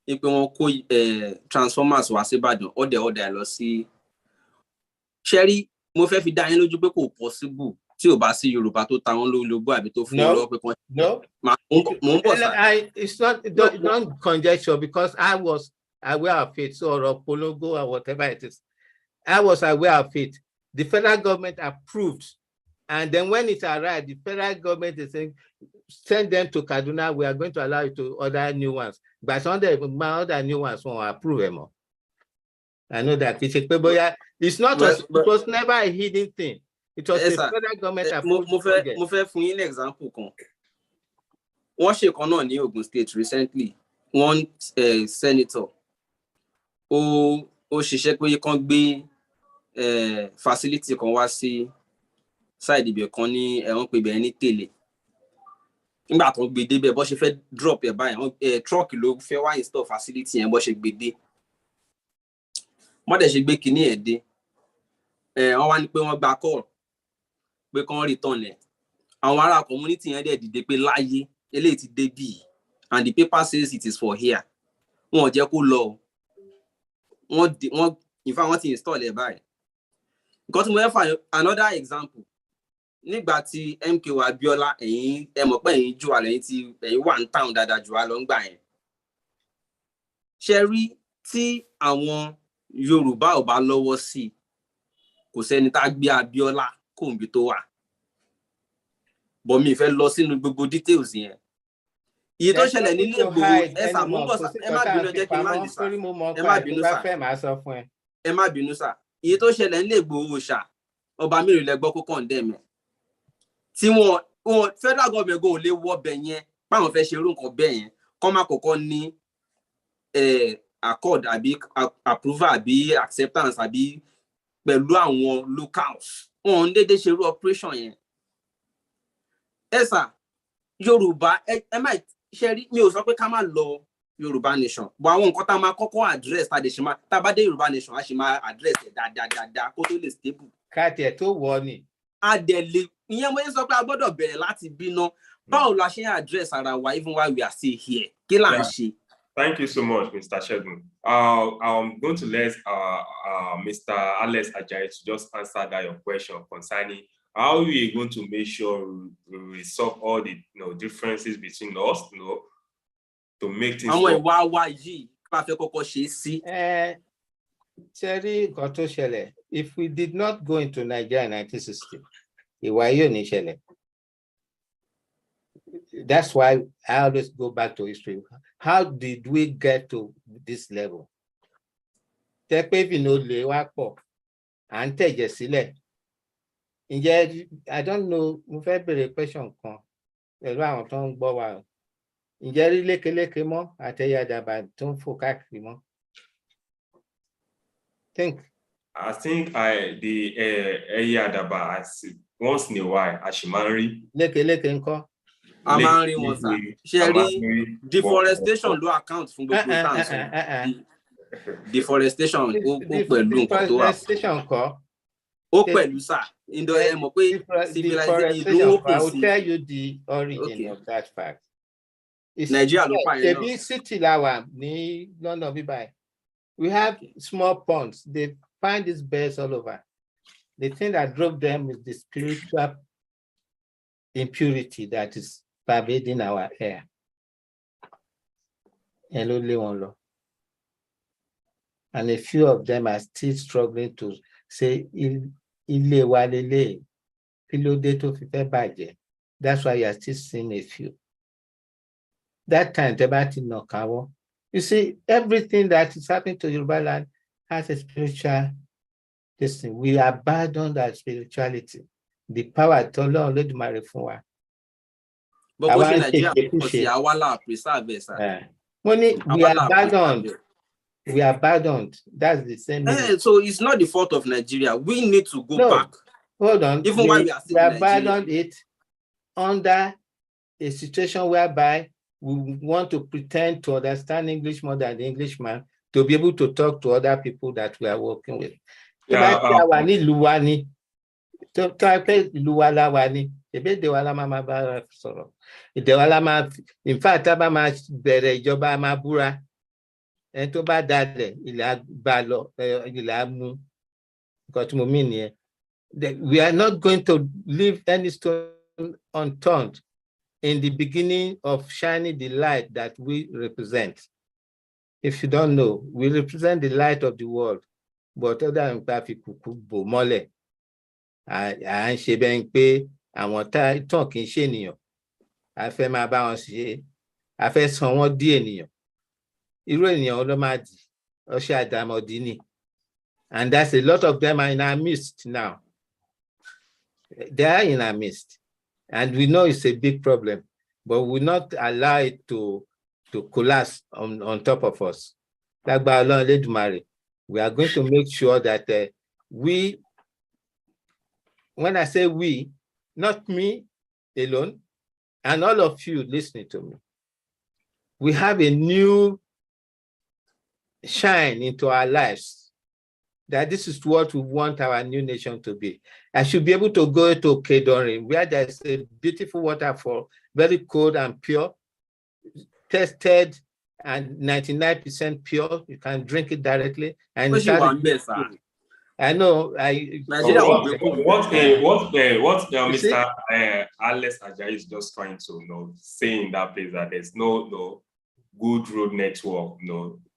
pé wọ́n kó transformers wá sí Ìbàdàn ọ̀dẹ̀ lọ sí. Sherry, mo fẹ́ fi dá yín lójú pé kò possible tí ò bá sí Yorùbá tó ta wọ́n lólobó àbí tó fún wọn lọ́wọ́ pé kan. No. It's not, don't conjecture, because I was aware of it. So, or Pologo or whatever it is. I was aware of it. The federal government approved. And then when it arrived, the federal government is saying, send them to Kaduna. We are going to allow you to order new ones. But some my other new ones won't approve them. I know that. It's not, it was never a hidden thing. It was the federal government approved. Mo fẹ́ fún yín example kan. Wọ́n ṣe kan náà ní Ogun State recently. One senator ó ṣiṣẹ́ pé kán gbé facility kan wá sí side ibẹ̀ kan ní wọ́n pè bẹ́ẹ̀ ní Tèlè. Nígbà tó gbé débẹ̀ bó ṣe fẹ́ drop ẹ̀ báyìí truck ló fẹ́ wá install facility yẹn bó ṣe gbé dé. Wọ́n dẹ̀ ṣe gbé kinní ẹ̀ dé. Wọ́n wá ní pé wọ́n gba call pé kán return ẹ̀. Àwọn ará community yẹn dẹ̀ dìde pé láyé eléyìí ti dé bí and the paper says it is for here. Wọ́n jẹ́ kó lọ. Wọ́n in fact wọ́n ti install ẹ̀ báyìí. Nǹkan tí mo fẹ́ fà another example. Nígbà tí MKO Abiola ẹ̀yin ẹ mọ̀ pé ẹ̀yin jù wá lẹ́yìn tí ẹ̀yin wà ní town dáadáa jù wá lọ ń gbà yẹn. Ṣé rí tí àwọn Yorùbá ò bá lọ́wọ́ sí kò sẹ́ni tá gbé Abiola kòǹbì tó wà. But mi fẹ́ lọ sínú gbogbo details yẹn. Iye tó ṣẹlẹ̀ nílé Ìgbòho ẹ má bínú jẹ́ kí n má ní sá. Ẹ má bínú sá. Iye tó ṣẹlẹ̀ nílé Ìgbòho ṣá ọba mẹ́rin lẹ gbọ́ kó condemn. Tí wọ́n federal government go lè wọ bẹ̀ yẹn báwọn fẹ́ ṣe irú nǹkan bẹ́ẹ̀ yẹn kọ́ má kọ́kọ́ ní accord àbí approval àbí acceptance àbí pẹ̀lú àwọn locals. Wọ́n ń dédé ṣe irú operation yẹn. Ẹ sà Yorùbá ẹ má ṣe rí mi ò sọ pé ká má lọ Yoruba Nation. But àwọn nǹkan tá máa kọ́kọ́ address tá dé ṣe máa tá bá dé Yoruba Nation á ṣe máa address ẹ̀ dáadáa kó tó lè stable. Ká tiẹ̀ tó wọ ni. Adẹ̀lé ìyẹn mo sọ pé a gbọ́dọ̀ bẹ̀rẹ̀ láti bíná. Báwo la ṣe address ara wa even while we are still here? Kí là ń ṣe? Thank you so much, Mr. Segun. I'm going to let Mr. Alex Ajala to just answer that your question concerning how we are going to make sure we resolve all the differences between us, to make things. Àwọn ìwà wa yìí ká fẹ́ kọ́kọ́ ṣe sí. Cherry nǹkan tó ṣẹlẹ̀. If we did not go into Nigeria in 1960, ìwà yìí ò ní ṣẹlẹ̀. That's why I always go back to history. How did we get to this level? Tẹ́pẹ́ bí no lè wá pọ̀, à ń tẹ̀jẹ̀ sílẹ̀. Ǹjẹ́ I don't know, mo fẹ́ bèrè question kan pẹ̀lú àwọn tó ń gbọ́ wa. Ǹjẹ́ rí lékeléke mọ́ àtẹ̀yẹ àdàbà tó ń fò káàkiri mọ́? I think the ẹyẹ àdàbà once in a while a ṣì máa ń rí. Lékeléke ńkọ́? A máa ń rí wọn sá. Ṣé rí deforestation ló account fún gbogbo ìtàn. Deforestation ó pẹ̀lú nǹkan tó wà. Deforestation kọ́. Ó pẹ̀lú sá. Indo ẹ mọ̀ pé civilization ìlú ó I will tell you the origin of that fact. Nigeria ló pa yẹn náà. Ṣebí city la wà ní London bíbáyìí. We have small ponds. They find these bears all over. The thing that drove them is the spiritual impurity that is pervading our air. And a few of them are still struggling to say, ilé wa lélẹ̀, kí ló dé tó fi fẹ́ bàjẹ́. That's why you are still seeing a few. That time, you see, everything that is happening to Yoruba land has a spiritual thing. We abandon that spirituality. The power to Ọlọ́run Olódùmarè fún wa. But what Nigeria preserve, sir? We abandoned. That's the same meaning. So it's not the fault of Nigeria. We need to go back. Hold on. Even while we are still in abandoned it under a situation whereby we want to pretend to understand English more than the Englishman to be able to talk to other people that we are working with. In fact, we are not going to leave any stone unturned in the beginning of shining the light that we represent. If you don't know, we represent the light of the world, but other than that, mole and she been pay and what talking shenio. I feel my balance ye. I feel somewhat DNA. Iranian automati, Osha Damodini. And that's a lot of them are in our midst now. They are in our midst. And we know it's a big problem, but we will not allow it to collapse on top of us. Like by we are going to make sure that we, when I say we, not me alone, and all of you listening to me, we have a new shine into our lives, that this is what we want our new nation to be. I should be able to go to Kedorin, where there's a beautiful waterfall, very cold and pure, tested and 99% pure. You can drink it directly. And I know. What Mr. Alex Ajala is just trying to say in that place that there's no good road network.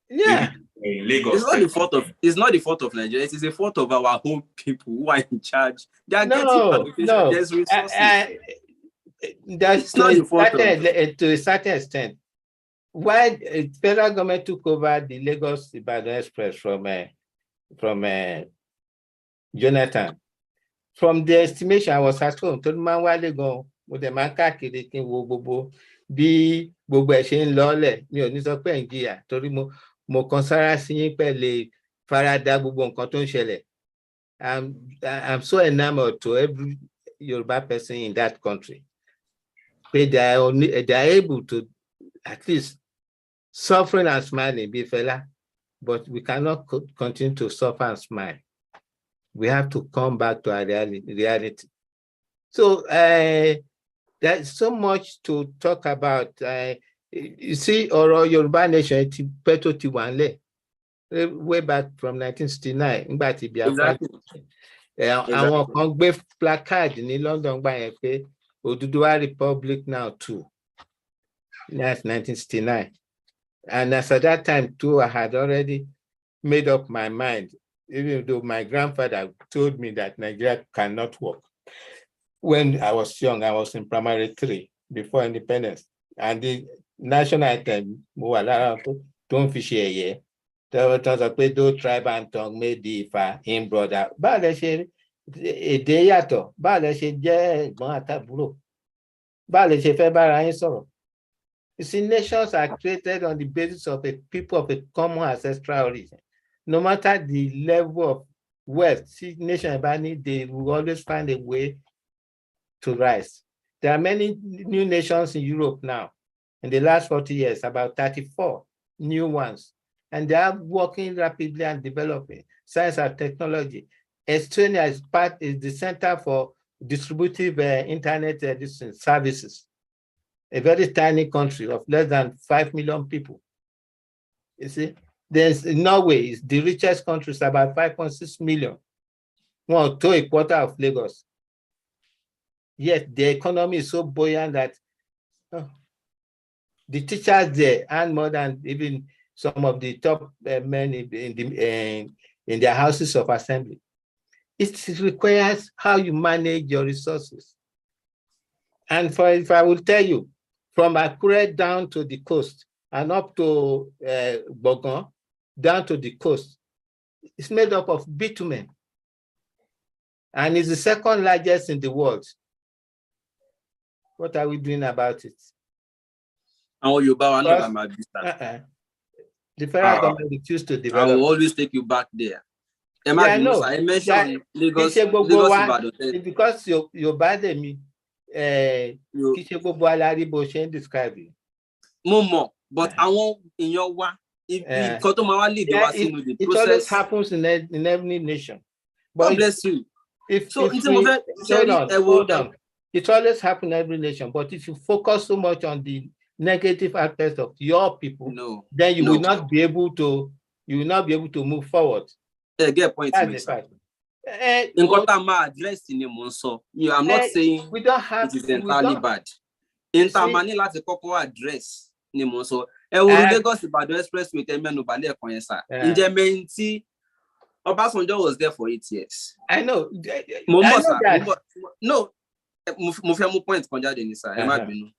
Yeah. Lagos. It's not the fault of Nigeria. It is the fault of our own people who are in charge. They are getting allocation. There's resources. That's to a certain extent. Why federal government took over the Lagos-Ibadan Express from Jonathan? From the estimation, I was at home. Told man while ago, with the man calculating wo bí gbogbo ẹ̀ ṣe ń lọ́lẹ̀ mi ò ní sọ pé Nàìjíríà torí mo kan sára sí yín pẹ̀lẹ́ farada gbogbo nǹkan tó ń ṣẹlẹ̀. I'm so enamored to every Yoruba person in that country. But they are able to at least suffering and smiling, be fella, but we cannot continue to suffer and smile. We have to come back to our reality. So there's so much to talk about. You see, or Yoruba Nation, way back from 1969, Exactly. àwọn kan gbé placard ní London gbà yẹn pé Oduduwa Republic now too. That's 1969. And as at that time too, I had already made up my mind, even though my grandfather told me that Nigeria cannot work. When I was young, I was in primary 3 before independence. And the national anthem, don't fish here. There was a pedo tribe and tongue made the in brother. But they say a day yato, but they say jay bonata but they say febara sorrow. You see, nations are created on the basis of a people of a common ancestral origin. No matter the level of wealth, see, nation they will always find a way to rise. There are many new nations in Europe now. In the last 40 years, about 34 new ones. And they are working rapidly and developing science and technology. Estonia is the center for distributive internet services. A very tiny country of less than 5 million people. You see, Norway is the richest country, it's about 5.6 million. Well, to a quarter of Lagos. Yet the economy is so buoyant that Oh. The teachers there and more than even some of the top men in their houses of assembly. It requires how you manage your resources. And if I will tell you, from Akure down to the coast and up to Bogon, down to the coast, it's made up of bitumen. And it's the second largest in the world. What are we doing about it? The federal government refused to develop. I will always take you back there. Yeah, I know. I mentioned Lagos, because you're bad at me. Describe it. Momo, but I want in your one. It always happens in every nation. But God bless you. Hold on. It always happens in every nation. But if you focus so much on the negative aspects of your people, then you will not be able to. You will not be able to move forward. Get point. I'm not saying we don't have, it is entirely bad. Intermani láti kọ́kọ́ address ni mo sọ. Lagos Ibadan Expressway tẹ́ mẹ́nu balẹ̀ kan yẹn sir. Ǹjẹ́ mẹ́rin tí Obasanjo was there for 8 years. I know. Mo mọ̀ sir. No, mo fẹ́ mú point kan jáde ní sir. Ẹ má bínú.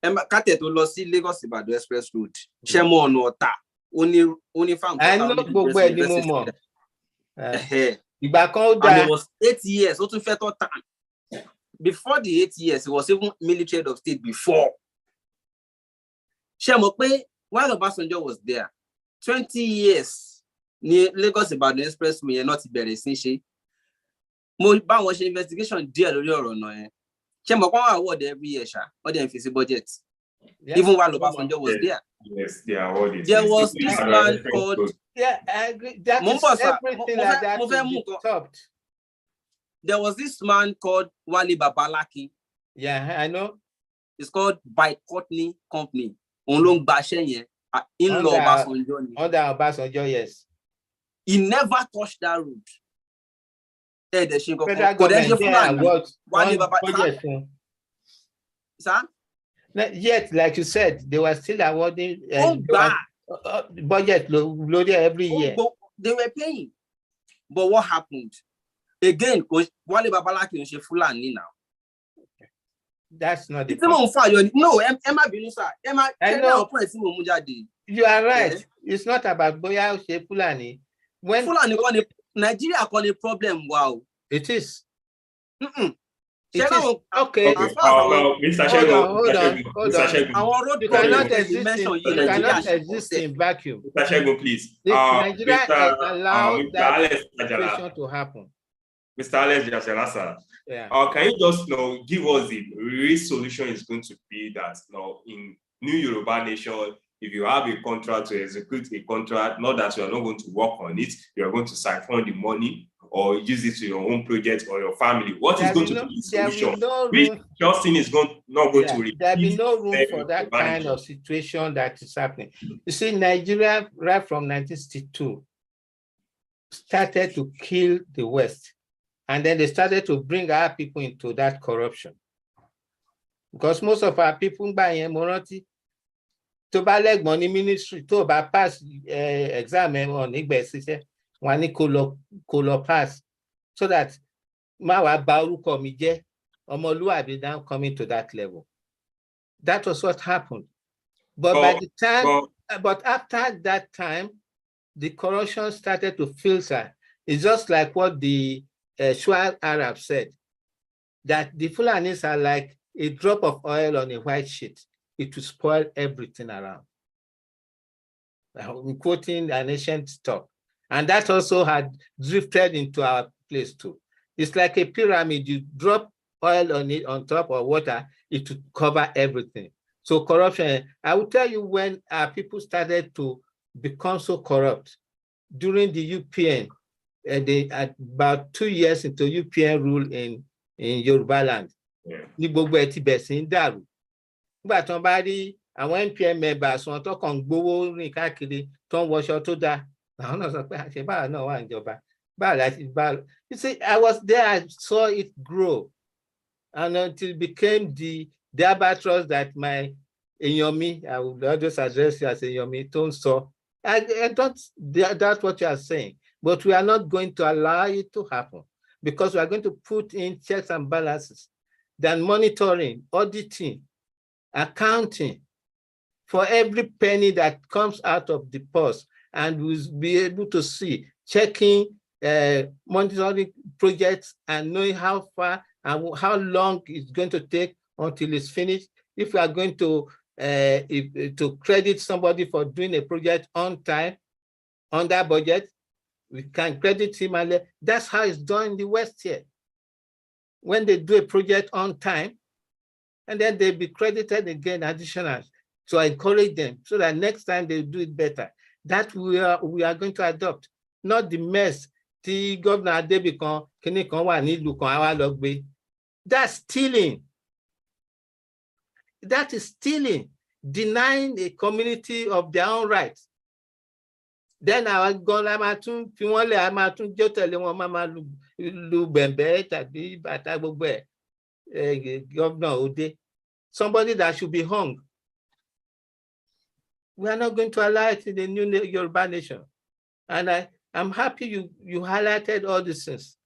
Kátẹ̀ tó lọ sí Lagos Ibadan Express Road. Ṣé mo ọ̀nà ọ̀tà? Only farm. I know gbogbo ẹ̀ ni mo mọ̀. Ìgbà kan ó dá. And it was 8 years. Ó tún fẹ́ tó time. Before the 8 years, it was even military head of state before. Ṣé mo pé while Obasanjo was there, 20 years ní Lagos Ibadan Expressway yẹn náà ti bẹ̀rẹ̀ sí ṣe. Mo bá wọn ṣe investigation díẹ̀ lórí ọ̀rọ̀ náà yẹn. Ṣé mo pé wọ́n award every year ṣá, wọ́n dẹ̀ fi sí budget. Yeah, even while Obasanjo was there. Yes, they are awarded. There was this man called. Yeah, I agree. That is everything like that stopped. There was this man called Wale Babalaki. Yeah, I know. It's called By Courtney Company. In-law Obasanjo. Under Obasanjo, yes. He never touched that road. Federal government Sir? Yet, like you said, they were still awarding budget loaded every year. They were paying. But what happened? Again, Wale Babalaki is Fulani now. That's not the point. No, Emma Binusa. Emma, you are right. Yes. It's not about Boya Fulani. When Fulani call Nigeria call a problem, wow. It is. It is. Okay. Mr. Segun, hold on. You cannot exist in vacuum. Mr. Segun, please. Nigeria allow that situation to happen. Mr. Alex Ajala, sir. Yeah. Can you just give us the real solution is going to be that in New Yoruba Nation, if you have a contract to execute a contract, not that you are not going to work on it, you are going to siphon the money or use it to your own project or your family. What is going to be the solution? Which Justin is not going to repeat? There will be no room for that kind of situation that is happening. You see, Nigeria, right from 1962, started to kill the West. And then they started to bring our people into that corruption. Because most of our people buy Morati, to buy leg money ministry, to buy pass exam on Igbe, one colo pass, so that Mawa Bauru Komije, Omoluabi now coming to that level. That was what happened. But by the time, but after that time, the corruption started to filter. It's just like what the Shual Arab said, that the Fulanis are like a drop of oil on a white sheet. It will spoil everything around. I'm quoting an ancient talk. And that also had drifted into our place too. It's like a pyramid. You drop oil on it on top of water, it will cover everything. So corruption, I will tell you when our people started to become so corrupt during the UPN, about 2 years into UPN rule in Yoruba land. Ní gbogbo ẹ̀ ti bẹ̀ sí ń dàrú. Nígbà tí wọ́n bá rí àwọn NPN members wọn tó kàn gbowó rìn káàkiri tó ń wọṣọ tó dáa, àwọn náà sọ pé àṣẹ báà náà wà níjọba. You see, I was there, I saw it grow, and until it became the the albatross that my Enyomi, I would always address you as Enyomi, don't so. I don't, that's what you are saying. But we are not going to allow it to happen because we are going to put in checks and balances, then monitoring, auditing, accounting for every penny that comes out of the purse, and we'll be able to see, checking, monitoring projects and knowing how far and how long it's going to take until it's finished. If we are going to credit somebody for doing a project on time, under budget, we can credit him. And that's how it's done in the West here. When they do a project on time, and then they'll be credited again additional to encourage them so that next time they do it better. That we are going to adopt, not the mess. The governor Adebikon, that's stealing. That is stealing, denying a community of their own rights. Then our governor somebody that should be hung. We are not going to allow it in the new Yoruba nation. And I'm happy you highlighted all these things.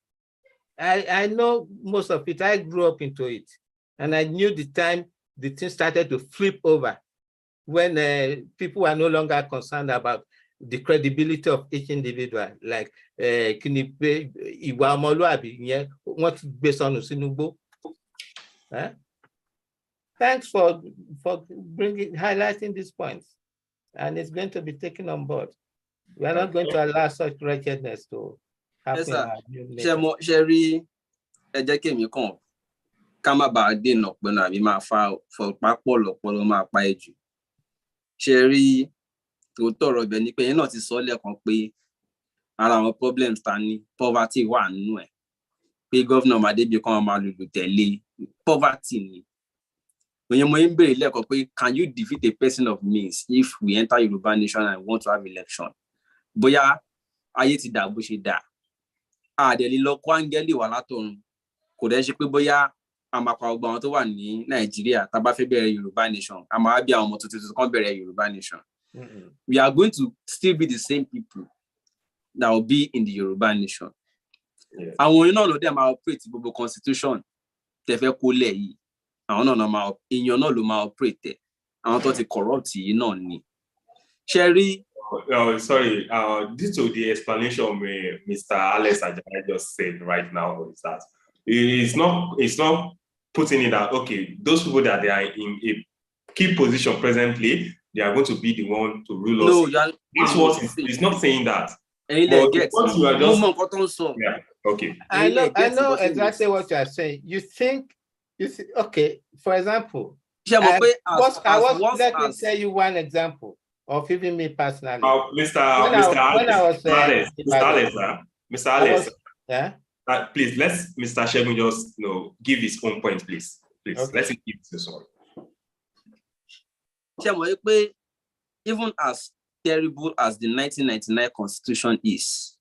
I know most of it. I grew up into it. And I knew the time the thing started to flip over when people were no longer concerned about the credibility of each individual, like thanks for highlighting these points, and it's going to be taken on board. We are not going to allow such wretchedness to happen. Yes, sir. Sherry, Sherry, to tọrọ bẹ ni pé yẹn náà ti sọ lẹ́ẹ̀kan pé ara àwọn problems ta ni poverty wà nínú ẹ̀, pé governor Adébíykan máa lùlù tẹ̀lé poverty ni. When mo ń béèrè lẹ́ẹ̀kan pé can you defeat a person of means if we enter Yoruba nation and want to have election? Bóyá ayé ti dà bó ṣe dà, àdẹ̀lì lọ kó áńgẹ́lì wà látọ̀run, kò dẹ̀ ṣe pé bóyá a máa pa ọgbà àwọn tó wà ní Nàìjíríà tá bá fẹ́ bẹ̀rẹ̀ Yoruba nation, a máa bí àwọn ọmọ tuntun kan bẹ̀rẹ̀ Yoruba nation. We are going to still be the same people that will be in the Yoruba nation. Àwọn yìí náà ló dẹ̀ máa operate gbogbo constitution tẹ́fẹ́ kó lẹ̀ yìí. Àwọn náà máa èèyàn náà ló máa operate. Àwọn tó ti corrupt yìí náà ni. Sherry. Sorry, due to the explanation Mr. Alex Ajala just said right now is that it's not putting it that okay, those people that they are in a key position presently, they are going to be the one to rule us. No, that's what it's not saying that. What you are just, yeah, okay. I know exactly what you are saying. You think, okay, for example, let me tell you one example of even me personally. Mr. Alex, yeah. Please, let's Mr. Segun just give his own point, please. Okay. Let's give this one. Even as terrible as the 1999 constitution is,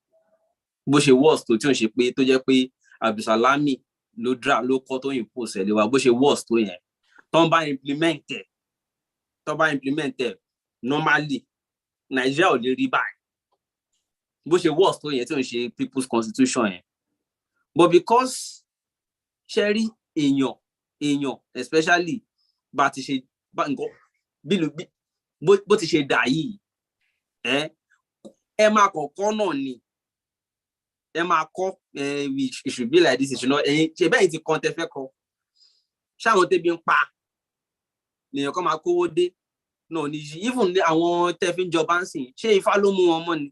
bó ṣe worst tó tí ó ṣe pé tó jẹ́ pé Abdulsalami ló kọ́ tó impose ẹ̀ lé wa, bó ṣe worst tó yẹn tó bá implement normally Nigeria ò lè rí báyìí, bó ṣe worst tó yẹn tí ó ń ṣe people's constitution yẹn. But because Sherry èèyàn especially bá ti ṣe bó ti ṣe dà yìí, ẹ máa kọ̀ọ̀kan náà ni, ẹ máa kọ́ it should be like this, ṣe bẹ́ẹ̀ ti kan tẹ fẹ́ kọ, ṣáwọn tẹ́bi ń pa lèèyàn kan máa kówó dé náà ní even àwọn tẹ́fí ń jọba ń sìn, ṣé Ifá ló mú wọn mọ́ ni?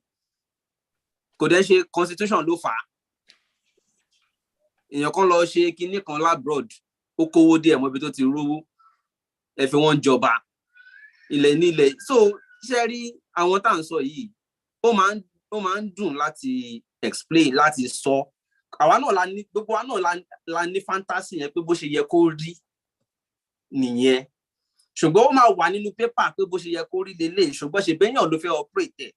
Kò dẹ̀ ṣe constitution ló fà á. Èèyàn kan lọ ṣe kinní kan labroad, ó kówó dé ẹ̀mọ́ ibi tó ti rówó, ẹ fi wọ́n jọba ilẹ̀ nílẹ̀. So ṣe rí àwọn tá à ń sọ yìí, ó máa ń dùn láti explain, láti sọ. Àwa náà gbogbo wa náà la ní fantasy yẹn pé bó ṣe yẹ kó rí nìyẹn. Ṣùgbọ́n ó máa wà nínú pépà pé bó ṣe yẹ kó rí lélẹ̀, ṣùgbọ́n ṣe bẹ́yàn ló fẹ́ operate.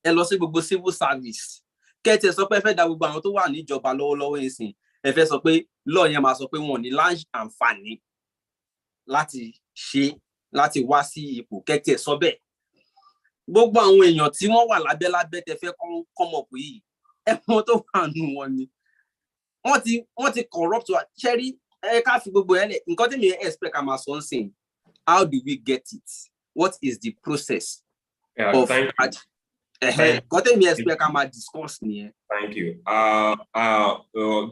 Ẹ lọ sí gbogbo civil service. Kẹ́tẹ̀ sọ pé ẹ fẹ́ da gbogbo àwọn tó wà níjọba lọ́wọ́lọ́wọ́ ìsìn, ẹ fẹ́ sọ pé law yẹn máa sọ pé wọn ò ní àǹfààní láti ṣe láti wá sí ipò kẹ́tẹ̀ sọ bẹ́ẹ̀. Gbogbo àwọn èèyàn tí wọ́n wà lábẹ́ tẹ fẹ́ come up yìí, ẹ̀wọ̀n tó wà nù wọn ni. Wọ́n ti corrupt wa. Ṣẹ́rí ká fi gbogbo ẹ̀ lẹ̀. Nǹkan tí mi expect ká máa sọ ń sìn. How do we get it? What is the process of that? Nǹkan tí mi expect ká máa discuss nìyẹn. Thank you.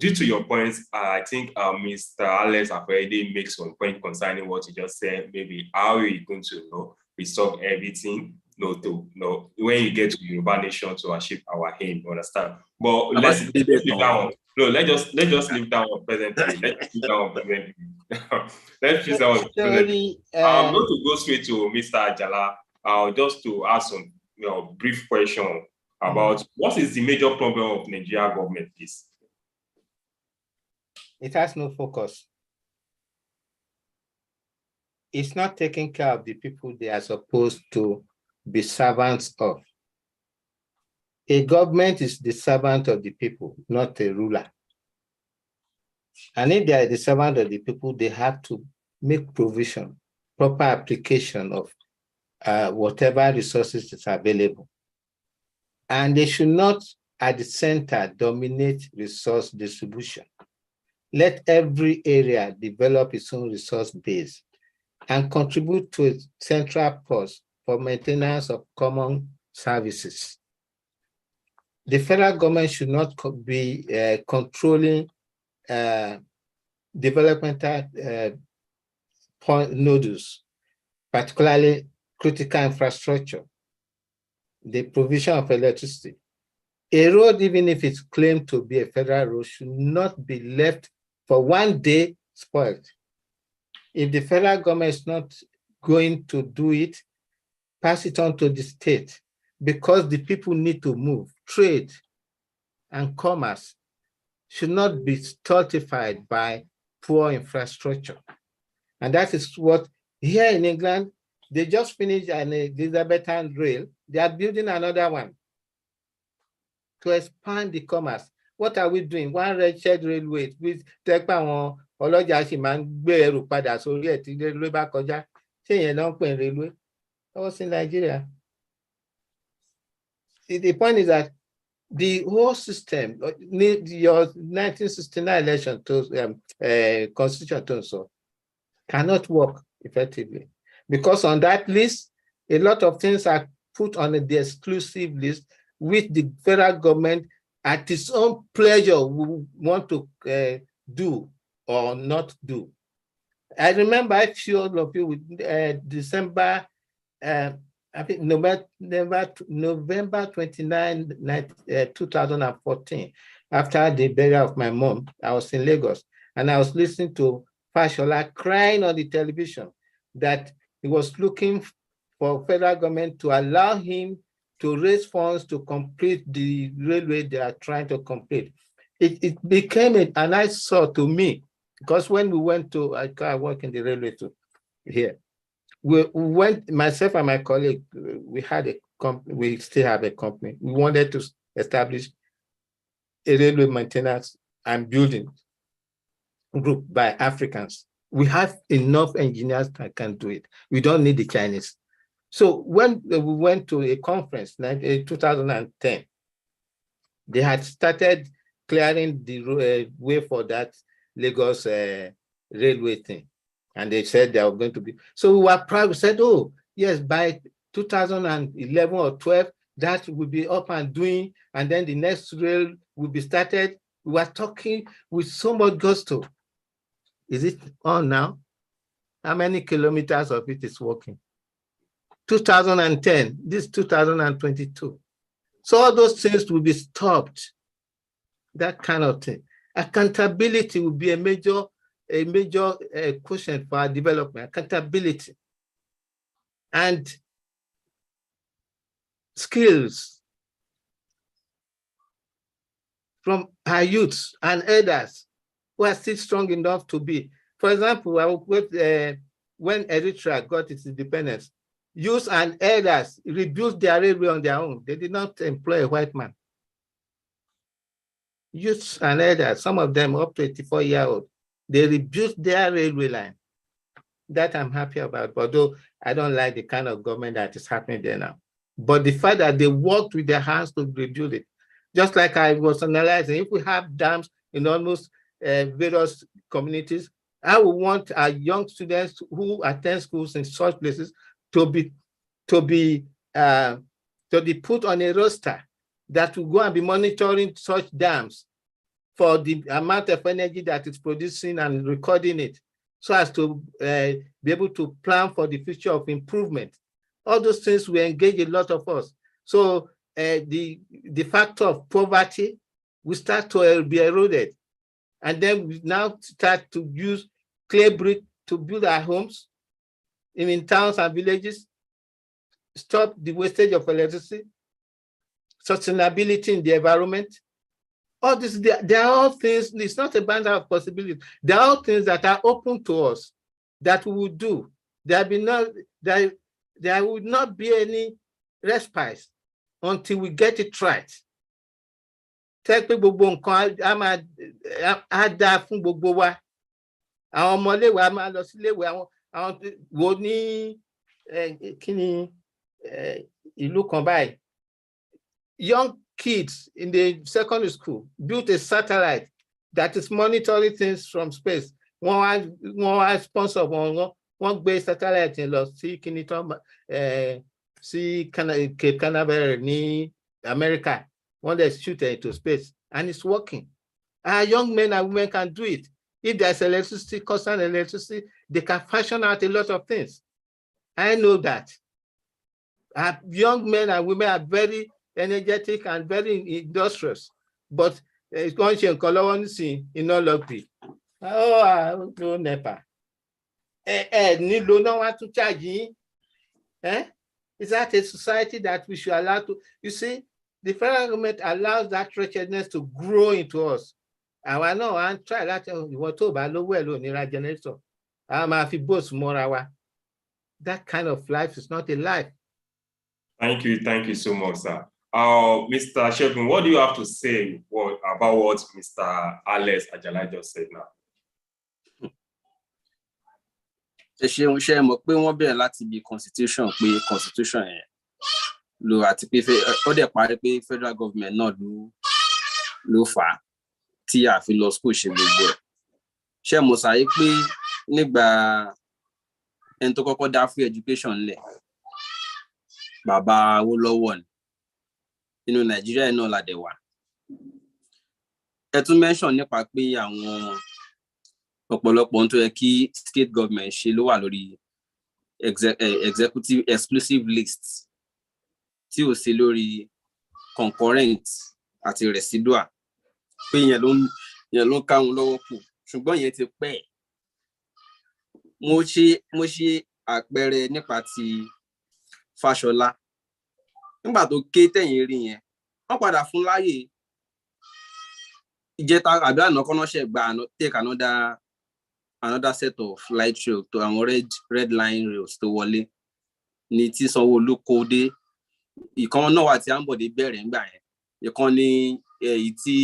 Due to your points, I think Mr. Alex have already made some point concerning what you just said. Maybe how are you going to resolve everything? When you get to YorubaNation to achieve our aim, understand? But let's leave that one. No, let's just leave that one presently. Let's leave that one presently. Let's leave that one presently. I'm going to go straight to Mr. Ajala, just to ask some brief question about what is the major problem of Nigeria government, please? It has no focus. It's not taking care of the people they are supposed to be servants of. A government is the servant of the people, not a ruler. And if they are the servant of the people, they have to make provision, proper application of whatever resources is available. And they should not, at the center, dominate resource distribution. Let every area develop its own resource base and contribute to a central purse for maintenance of common services. The federal government should not be controlling developmental nodes, particularly critical infrastructure, the provision of electricity. A road, even if it's claimed to be a federal road, should not be left for one day spoiled. If the federal government is not going to do it, pass it on to the state, because the people need to move. Trade and commerce should not be stultified by poor infrastructure. And that is what, here in England, they just finished an Elizabethan rail. They are building another one to expand the commerce. What are we doing? One wretched railway with Tekpa ọlọ́jà sì máa ń gbé ẹrù padà sórí ẹ̀ tí railway bá kọjá. Ṣé ìyẹn náà ń pè ní railway? That was in Nigeria. The point is that the whole system, your 1969 election to constitution cannot work effectively, because on that list, a lot of things are put on the exclusive list, which the federal government at its own pleasure will want to do or not do. I remember a few of you with December, I think November 29, 2014, after the burial of my mom, I was in Lagos, and I was listening to Fashola crying on the television that he was looking for federal government to allow him to raise funds to complete the railway they are trying to complete. It became an eyesore to me, because when we went to, I work in the railway too, here. We went, myself and my colleague, we had a company, we still have a company. We wanted to establish a railway maintenance and building group by Africans. We have enough engineers that can do it. We don't need the Chinese. So when we went to a conference in 2010, they had started clearing the way for that Lagos railway thing. And they said they were going to be. So we were proud. We said, oh, yes, by 2011 or 12, that will be up and doing. And then the next rail will be started. We were talking with so much gusto. Is it on now? How many kilometers of it is working? 2010, this 2022. So all those things will be stopped. That kind of thing. Accountability will be a major question for our development. Accountability and skills from our youths and elders who are still strong enough to be. For example, when Eritrea got its independence, youths and elders rebuilt their railway on their own. They did not employ a white man. youths and elders, some of them up to 84-year-old, they rebuilt their railway line. That I'm happy about, but though I don't like the kind of government that is happening there now. But the fact that they worked with their hands to rebuild it, just like I was analyzing, if we have dams in almost various communities, I would want our young students who attend schools in such places to be put on a roster that will go and be monitoring such dams for the amount of energy that is producing and recording it, so as to be able to plan for the future of improvement. All those things will engage a lot of us. So the factor of poverty will start to be eroded. And then we now start to use clay brick to build our homes in towns and villages, stop the wastage of electricity, sustainability in the environment. All this, they are all things, it's not a matter of possibility. They are all things that are open to us that we will do. There would not be any respite until we get it right. Tẹ́ pé gbogbo nǹkan á dáa fún gbogbo wa. Àwọn ọmọléèwé á máa lọ síléèwé, àwọn wo ní kí ni ìlú kan báyìí. Young kids in the secondary school built a satellite that is monitoring things from space. Wọ́n wá sponsor wọn gbé satellite yẹn lọ sí kíní tó sí Cape Canaveral ní America. When they shoot it into space, and it's working. Our young men and women can do it. If there's electricity, constant electricity, they can fashion out a lot of things. I know that. Our young men and women are very energetic and very industrious, but it's going to be in all of it. Oh, I don't know, NEPA. To charge. Is that a society that we should allow to? You see, the federal government allows that wretchedness to grow into us. I know and try that. You want to buy low well on your generator. If it boasts more, that kind of life is not a life. Thank you so much, sir. Mr. Segun, what do you have to say about what Mr. Alex Ajala just said now? Ṣé mọ̀ pé wọ́n bẹ̀rẹ̀ láti bí constitution yẹn lo àti pé ó dẹ̀ parí pé federal government náà ló fà á tí a fi lọ school ṣe gbogbo ẹ̀. Ṣé mo ṣàyí pé nígbà ẹni tó kọ́kọ́ dá free education lẹ̀ bàbá Awólọ́wọ̀ ni nínú Nàìjíríà náà la dẹ̀ wà. Ẹ tún mention nípa pé àwọn ọ̀pọ̀lọpọ̀ ohun tó yẹ kí state government ṣe ló wà lórí executive exclusive list tí ò sí lórí concurrent àti residual pé yẹn ló ń ká wọn lọ́wọ́ kù ṣùgbọ́n yẹn ti pẹ́. Mo ṣe àpẹẹrẹ nípa ti Fáṣọlá nígbà tó ké tẹ̀yìn rí yẹn wọ́n padà fún láyè ìjẹta àbí àná kọ́nọ́ṣẹ́ gba take another set of light rail to àwọn red line rails tó wọlé ní tí Sanwó-Olú kó dé. Ìkan náà wà tí Ambode bẹ̀rẹ̀ ńgbà yẹn, ìkan ní èyí tí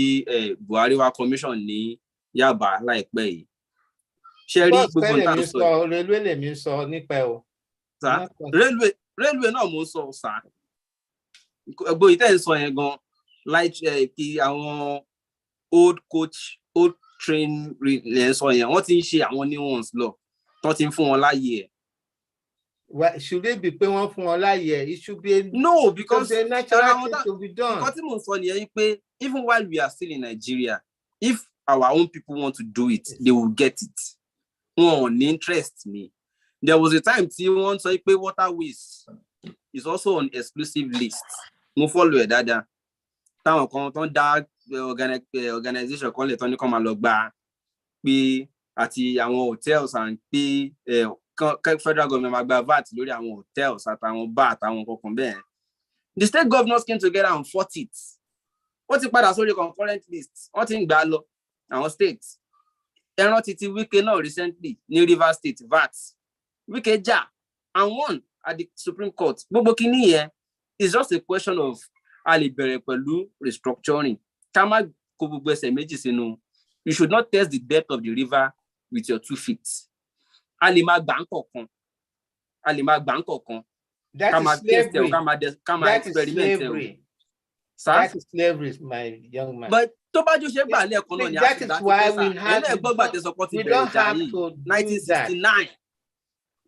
Buhari wá commission ní Yaba láìpẹ́ yìí. Ṣé rí gbogbo nǹkan sọ railway lèmi sọ nípa o. Railway náà mo sọ sá. Gbogbo ìtẹ́ sọ yẹn gan light kí àwọn old train lè sọ yẹn wọ́n ti ń ṣe àwọn new ones lọ tó ti ń fún wọn láyè ẹ̀. Well, should it be pay one for all year? It should be no, because the natural thing to be done. Even while we are still in Nigeria, if our own people want to do it, they will get it. One interest me. There was a time one say pay waterways is also on exclusive list. Mo follow it, dada. Táwọn kan ton da organization kan le ton ni kan ma lọ gba pé àti àwọn hotels and pé federal government ma gba VAT lórí àwọn hotels àtàwọn bar àtàwọn kankan bẹ́ẹ̀. The state governors came together and fought it. Wọ́n ti padà sórí concurrent list. Wọ́n ti ń gbà lọ àwọn states. Ẹran títí Wike náà recently ní Rivers State VAT. Wike jà and won at the Supreme Court. Gbogbo kini yẹn is just a question of a lè bẹ̀rẹ̀ pẹ̀lú restructuring. Ká má kó gbogbo ẹsẹ̀ méjì sínú. You should not test the depth of the river with your 2 feet. A lè máa gbà ń kọ̀ọ̀kan. A lè máa gbà ń kọ̀ọ̀kan. That is slavery. That is slavery. That is slavery, my young man. But tó bá jó ṣe gbà lẹ́ẹ̀kan náà ni that is why we have to do 1969.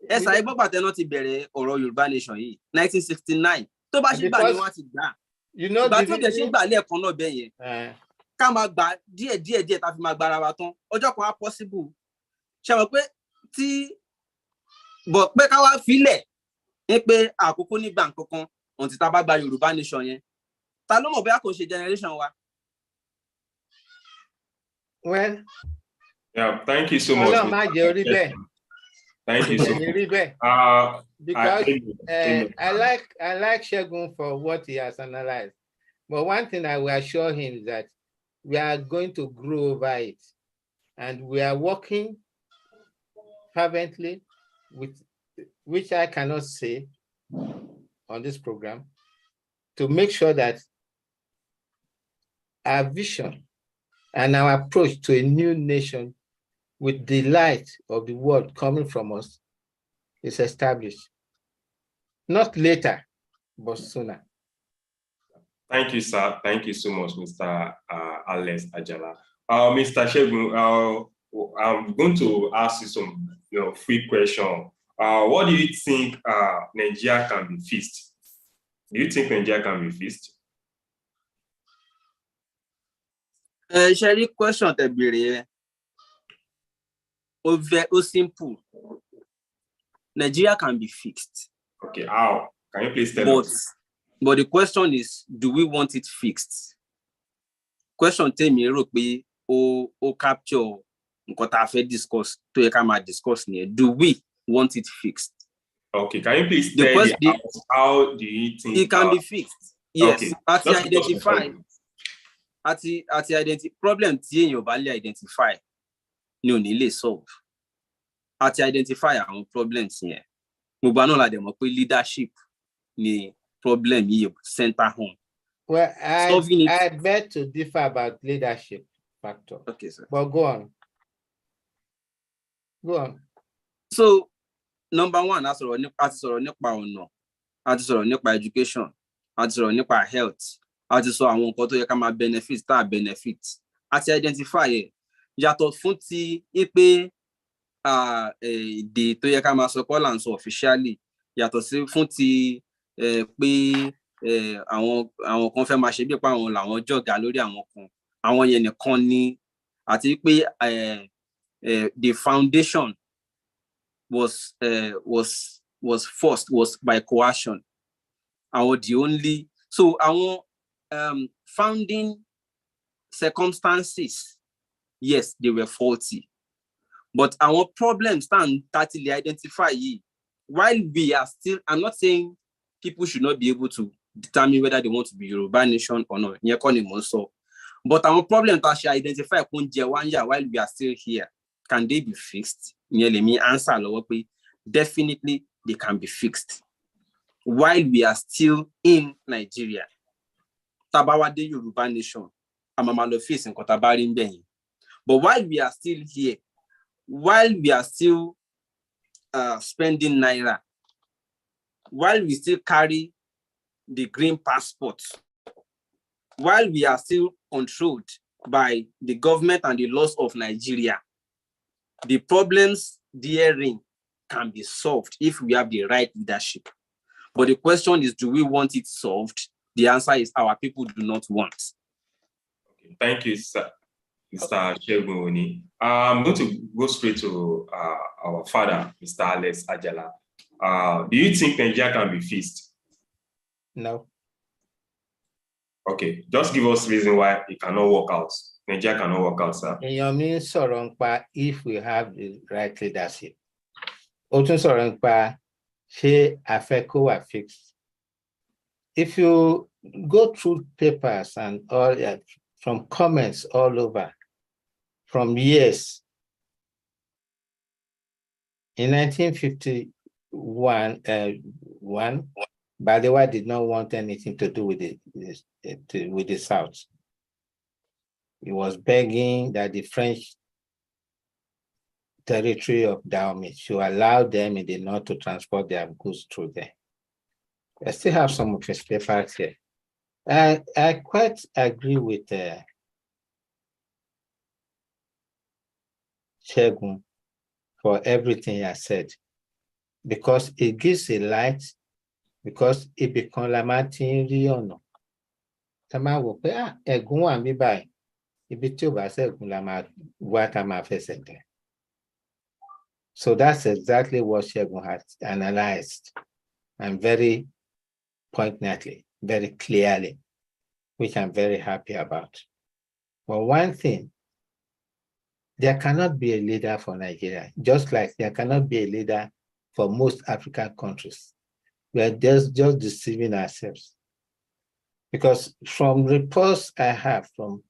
Ẹ̀sà ẹgbọ́gbà tẹ́ná ti bẹ̀rẹ̀ ọ̀rọ̀ Yorùbá Nation yìí 1969. Tó bá ṣe gbà ni wọ́n ti gbà. Ìgbà tó dẹ̀ ṣe gbà lẹ́ẹ̀kan náà bẹ́ẹ̀ yẹn. Ká máa gbà díẹ̀ tá fi máa gbára wa tán. Ọjọ́ kan á possible. Ṣé mọ̀ pé bọ̀ pé ká wá filẹ̀ ní pé àkókò nígbà nǹkankan ohun tí tá bá gba Yorùbá Nation yẹn. Ta ló mọ̀ bóyá kò ṣe generation wa? Well, yeah, thank you so much. Thank you so much. Because I like Segun for what he has analyzed. But one thing I will assure him is that we are going to grow over it. And we are working fervently, with which I cannot say on this program, to make sure that our vision and our approach to a new nation with the light of the world coming from us is established. Not later, but sooner. Thank you, sir. Thank you so much, Mr. Alex Ajala. Mr. Segun, I'm going to ask you some free question. What do you think Nigeria can be fixed? Do you think Nigeria can be fixed? Sherry, question tẹ́ béèrè ó simple. Nigeria can be fixed. Okay, how? Can you please tell us? But the question is, do we want it fixed? Question tèmi rò pé ó capture nǹkan tá fẹ́ discuss tó yẹ ká máa discuss nìyẹn. Do we want it fixed? Okay, can you please tell me how do you think it can be fixed? Yes, okay. Àti identify problem tí èèyàn bá lè identify ni ò ní lè solve. Àti identify àwọn problems yẹn. Gbogbo náà la dẹ̀ mọ̀ pé leadership ni problem yìí center home. Well, I beg to differ about leadership factor. Okay, sir. But go on. Go on. So, number one, a ti sọ̀rọ̀ nípa ọ̀nà, a ti sọ̀rọ̀ nípa education, a ti sọ̀rọ̀ nípa health, a ti sọ àwọn nǹkan tó yẹ ká máa benefit, tá benefit. A ti identify ẹ̀. Yàtọ̀ fún ti pé èdè tó yẹ ká máa sọ call and so officially, yàtọ̀ sí fún ti pé àwọn kan fẹ́ máa ṣe bí pé àwọn làwọn jọ̀gá lórí àwọn kan. Àwọn yẹn nìkan ni, àti pé the foundation was forced, was by coercion. Àwọn the only, so our founding circumstances, yes, they were faulty, but our problems stand totally identify. While we are still, I'm not saying people should not be able to determine whether they want to be Yoruba Nation or not. But our problem that she identify while we are still here, can they be fixed? Let me answer. Definitely, they can be fixed. While we are still in Nigeria, Tabawade Yoruba Nation, Amamalo facing Kotabari Mbenyi. But while we are still here, while we are still spending naira, while we still carry the green passport, while we are still controlled by the government and the laws of Nigeria, the problems therein can be solved if we have the right leadership. But the question is, do we want it solved? The answer is our people do not want. Okay, thank you, sir. Mr. Segun. I'm going to go straight to our father, Mr. Alex Ajala. Do you think Nigeria can be fixed? No. Okay, just give us reason why it cannot work out. Nigeria cannot work out, sir. You mean if we have the right leadership. Fixed. If you go through papers and all that, from comments all over, from years, in 1951, Balewa did not want anything to do with the South. He was begging that the French territory of Dahomey should allow them in the north to transport their goods through there. I still have some of his papers here. I quite agree with Segun for everything he has said, because it gives a light, because it becomes la máa ti ń rí ọ̀nà. Tá máa wò pé ẹ̀gún wà mí báyìí, ibi tí ò bá ṣẹ́gun la máa wá tá máa fẹsẹ̀ tẹ̀. So that's exactly what Segun has analyzed, and very poignantly, very clearly, which I'm very happy about. But one thing, there cannot be a leader for Nigeria, just like there cannot be a leader for most African countries. We are just deceiving ourselves. Because from reports I have from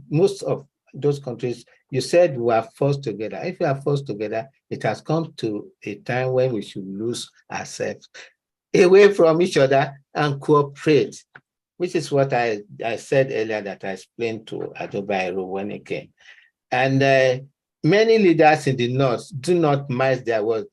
most of those countries, you said we are forced together. If we are forced together, it has come to a time when we should lose ourselves away from each other and cooperate, which is what I said earlier that I explained to Adobairo when he came. And many leaders in the North do not mind their words.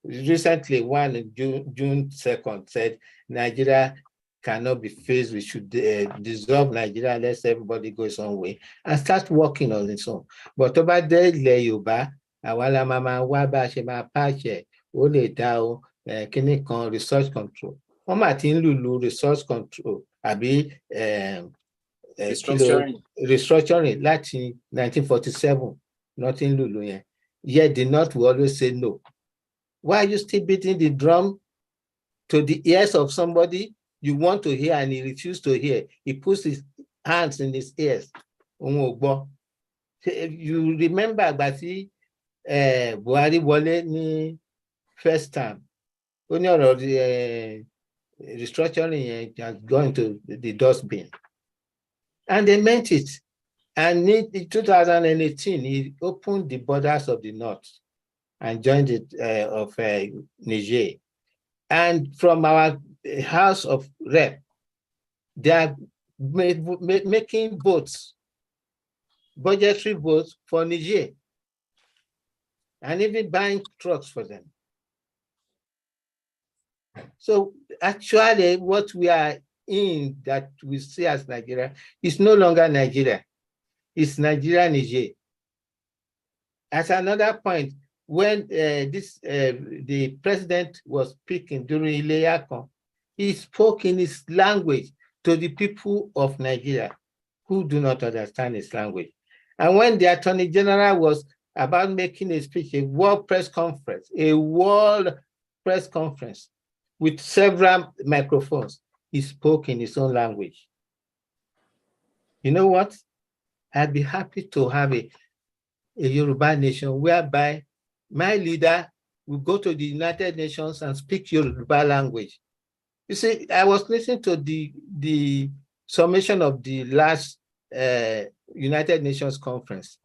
Recently, one June 2nd said, Nigeria cannot be faced. We should dissolve Nigeria unless everybody goes his own way and start working on its own. But over there, Yoruba, àwa mama wá bá ṣe máa pàṣẹ, ó lè dá o kíní kan resource control. Wọ́n mà ti ń lùlù resource control àbí restructuring láti 1947, nothing lùlù yẹn. Yet the North will always say no. Why are you still beating the drum to the ears of somebody you want to hear and he refuses to hear? He puts his hands in his ears. You remember Agbati Buhari wọlé ní first time. Only the restructuring has gone to the dustbin. And they meant it. And in 2018, he opened the borders of the North and joined it of Niger. And from our House of Rep, they are making votes, budgetary votes for Niger, and even buying trucks for them. So actually, what we are in that we see as Nigeria is no longer Nigeria. It's Nigeria, Niger. As another point, when the president was speaking during Ileyakon, he spoke in his language to the people of Nigeria who do not understand his language. And when the Attorney General was about making a speech, a world press conference with several microphones, he spoke in his own language. You know what? I'd be happy to have a Yoruba nation whereby my leader will go to the United Nations and speak Yoruba language. You see, I was listening to the summation of the last United Nations conference.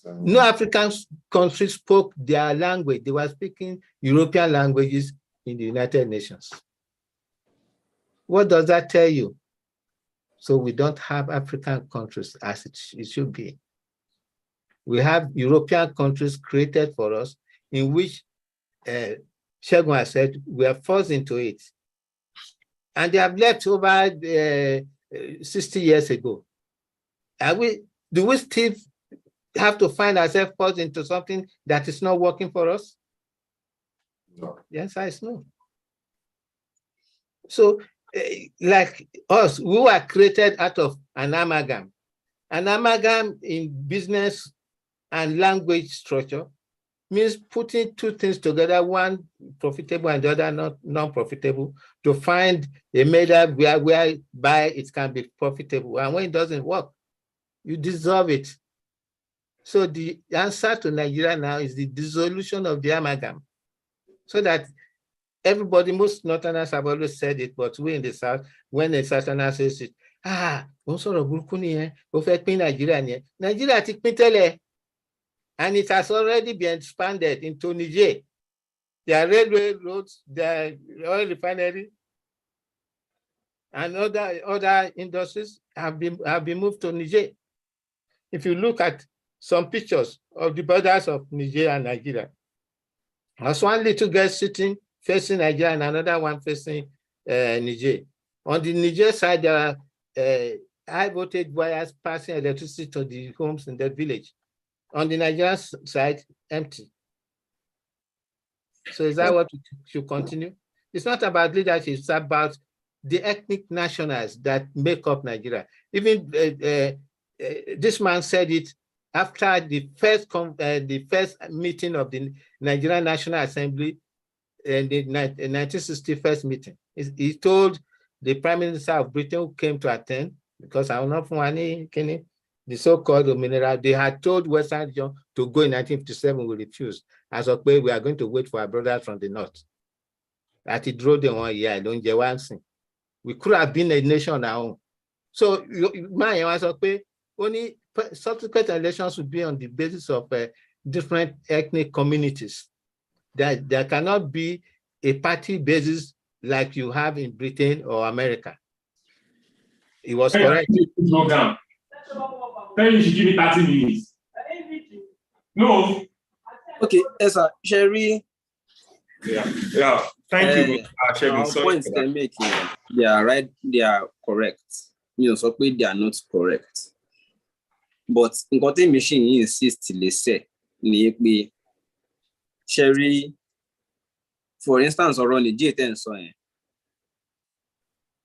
No African country spoke their language. They were speaking European languages in the United Nations. What does that tell you? So we don't have African countries as it should be. We have European countries created for us, in which Segun has said we are forced into it. And they have left over 60 years ago. Do we still have to find ourselves forced into something that is not working for us? No. Yes, I know. So, like us, we were created out of an amalgam. An amalgam in business and language structure means putting two things together, one profitable and the other not non-profitable, to find a middle whereby it can be profitable. And when it doesn't work, you dissolve it. So the answer to Nigeria now is the dissolution of the amalgam, so that everybody, most Northerners have always said it, but we in the South, when a Southerner says it, Nigeria ti pín tẹ́lẹ̀, and it has already been expanded into Niger. There are railway roads, there are oil refinery, and other industries have been moved to Niger. If you look at some pictures of the borders of Niger and Nigeria, there's one little girl sitting facing Nigeria and another one facing Niger. On the Niger side, there are high voltage wires passing electricity to the homes in the village. On the Nigerian side, empty. So is that what we should continue? It's not about leadership, it's about the ethnic nationals that make up Nigeria. Even this man said it after the first meeting of the Nigerian National Assembly in the 1961 meeting. He told the Prime Minister of Britain who came to attend, because I was not from any the so-called Ominira, they had told Western region to go in 1957, we refused. As of we are going to wait for our brothers from the north. That it drove them 1 year, I don't get one thing. We could have been a nation on our own. So my answer, only subsequent elections would be on the basis of different ethnic communities. There cannot be a party basis like you have in Britain or America. It was correct. Then you should give me 30 minutes. No. Okay, Esa, Sherry. Yeah. Thank you. Points they're making, they are right, they are correct. So they are not correct. But in what the machine insists to say, Sherry, for instance, or on the J10 so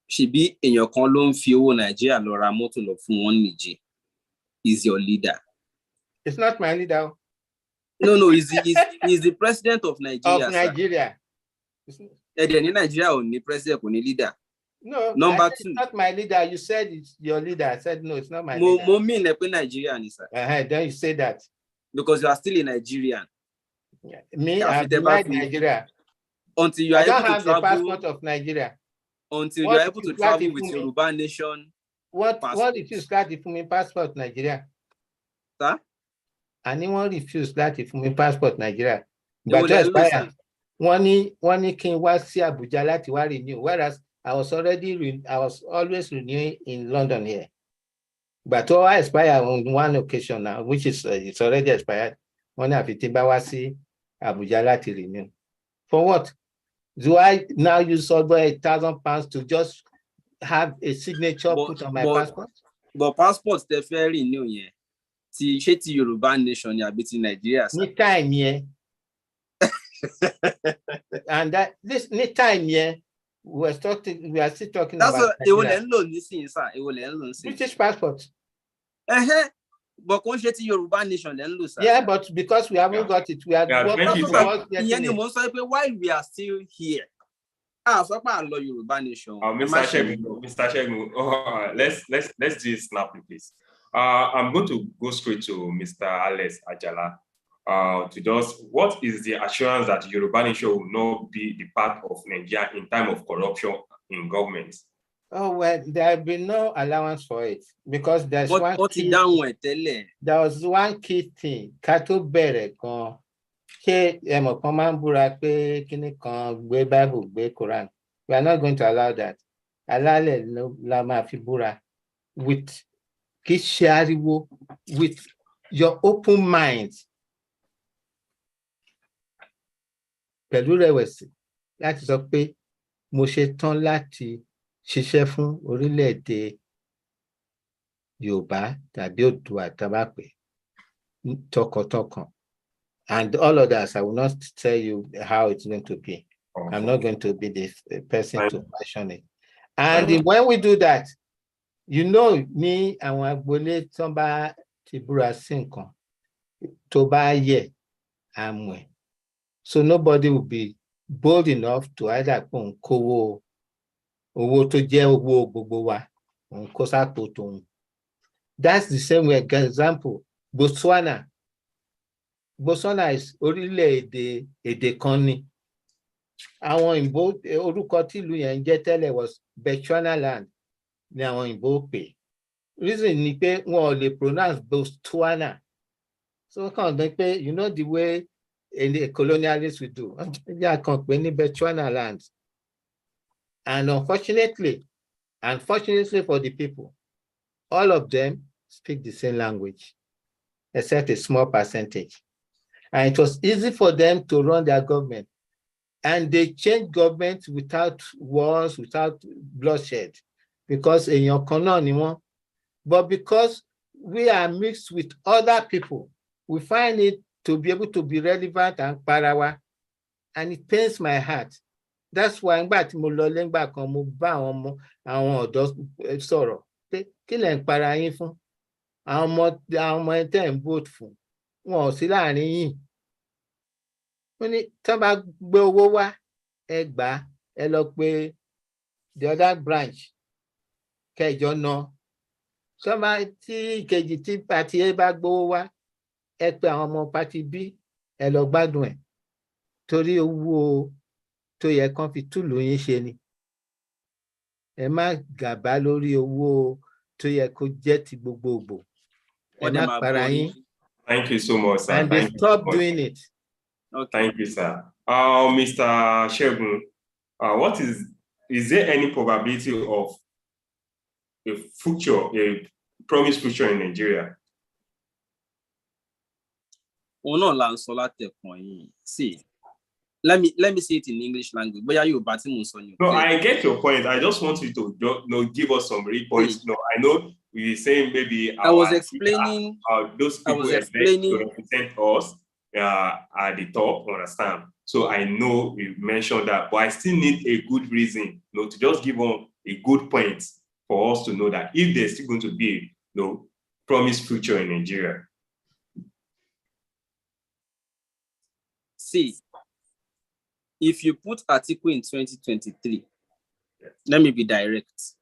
she be in your column few Nigeria Laura Moto of one Niji is your leader. It's not my leader. No, he's the president of Nigeria. Of Nigeria. And then in Nigeria, only president, only leader. No, number two. It's not my leader. You said it's your leader. I said no, it's not my leader. Nigeria, sir. Then you say that. Because you are still a Nigerian. Yeah. Me, I'm Nigeria. Until you are able to travel. The passport of Nigeria. Until you are able to travel with YorubaNation. What if you start if me passport Nigeria? Sir? Anyone refuse that if me passport Nigeria? But to expire. One can was see Abuja láti wá renew, whereas I was always renewing in London here. But to expire on one occasion now, which is it's already expired. One have it see Abuja láti renew. For what? Do I now use over £1,000 to just have a signature put on my passport? But passports they fairly new, yeah. Ti YorubaNation ya biti Nigeria. Anytime, yeah. And that this time, yeah, we are still talking that's about it will end sir. It will end British passport. But YorubaNation then lose. Yeah, but because we haven't got it, we are why we are still here. So about YorubaNation. Mr. Segun, let's do it snappy, please. I'm going to go straight to Mr. Alex Ajala. To just what is the assurance that YorubaNation will not be the part of Nigeria in time of corruption in government? Oh well, there have been no allowance for it because there's one key thing. Kato bere kon ke emo kan man búra pé kíní kan gbé Bible gbé Quran. We are not going to allow that. Alale la ma fi búra with kishariwo with your open mind. Pẹ̀lú rẹ̀wẹ̀sì láti sọ pé mo ṣe tán láti ṣiṣẹ́ fún orílẹ̀-èdè Yorùbá tàbí Oòduà tàbápẹ́ tọkàntọkàn. And all of that, I will not tell you how it's going to be. I'm not going to be the person to fashion it. And when we do that, me àwọn agboolé tó bá ti búra sí nǹkan tó bá yẹ àmọ́. So nobody will be bold enough to either kówó owó tó jẹ́ owó gbogbo wa kó sápò tòun. That's the same way. Example, Botswana is orílẹ̀-èdè èdè kan ni. Àwọn Ìgbò orúkọ tí ìlú yẹn jẹ́ tẹ́lẹ̀ was Bechuanaland ni àwọn Ìgbò pè. Reason ni pé wọn ò lè pronounce Botswana. So kàn dé pé the way in the colonialists we do. Yeah, company Bechuanaland. And unfortunately for the people, all of them speak the same language. except a small percentage. And it was easy for them to run their government. And they changed government without wars, without bloodshed, because èèyàn kan náà ni wọ́n. But because we are mixed with other people, we find it to be able to be relevant and parawa, and it pains my heart. That's why nígbà tí mo lọ lẹ́ngbà kan mo bá àwọn ọ̀dọ́ sọ̀rọ̀ pé kí lẹ̀ ń para yín fún? Àwọn ọmọ ẹ̀ tẹ́ ń vote fún wọn ò sí láàrin yín. Ó ní tí wọ́n bá gbé owó wá ẹ gbà á, ẹ lọ pé the other branch kẹjọ ná. Sọ́mà tí ìkejì tí pàtí A bá gbówó wá ẹ pé àwọn ọmọ pàtí B ẹ lọ gbádùn ẹ̀ torí owó tó yẹ kán fi túlù yín ṣe ni. Ẹ má gàbá lórí owó tó yẹ kó jẹ́ ti gbogbogbò. Ẹ má para yín. Thank you so much, sir. And they stop doing it. Okay. Thank you, sir. Mr. Segun, is there any probability of a promised future in Nigeria? See, let me say it in English language. No, I get your point. I just want you to give us some real points. No, I know you're saying maybe I was explaining those people to represent us at the top, understand? So I know you mentioned that, but I still need a good reason, to just give on a good point for us to know that if there's still going to be promised future in Nigeria. See, if you put article in 2023, let me be direct.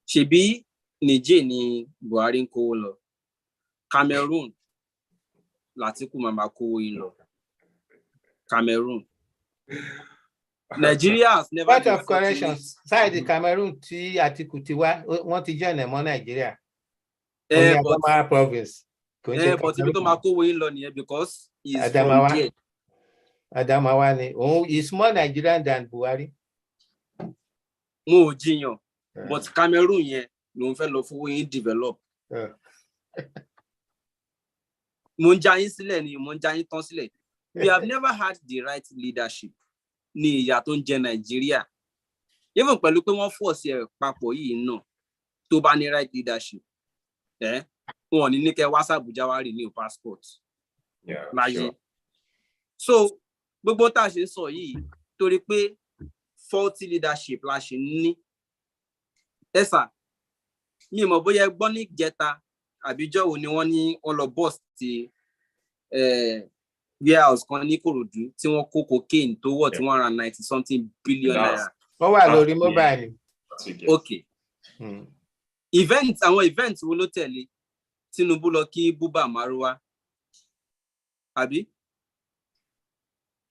Shebi Niger ni Buhari ń kówó lọ. Cameroon l'Atiku mama kówó yín lọ. Cameroon. Nigeria has never. Part of corrections. Side the Cameroon tí Atiku ti wá, wọ́n ti join ẹ̀mọ́ Nigeria. Adamawa province. But ibi tó máa kówó yín lọ nìyẹn because he is from there. Adamawa ni. He's more Nigerian than Buhari. Mo jiyàn. But Cameroon yẹn ló ń fẹ́ lọ fowó yín develop. Mo ń já yín sílẹ̀ ni, mo ń já yín tán sílẹ̀. We have never had the right leadership ní ìyà tó ń jẹ Nigeria. Even pẹ̀lú pé wọ́n force ẹ̀ papọ̀ yìí náà tó bá ní right leadership. Wọn ní kẹ́ wá s'Abuja wá renew passport. Láyé. So gbogbo tá a ṣe sọ yìí torí pé faulty leadership la ṣe ní. Esa mi mọ̀ bóyá gbọ́ ní jẹta àbíjọ́ wo ni wọ́n ní wọ́n lọ bust ti warehouse kan ní Kòròdú tí wọ́n kó cocaine tó wọ̀ tí wọ́n ra 90-something billion naira. Wọ́n wà lórí mobile. Okay. Àwọn event wo ló tẹ̀lé? Tinubu lọ kí Buba Marwa. Àbí?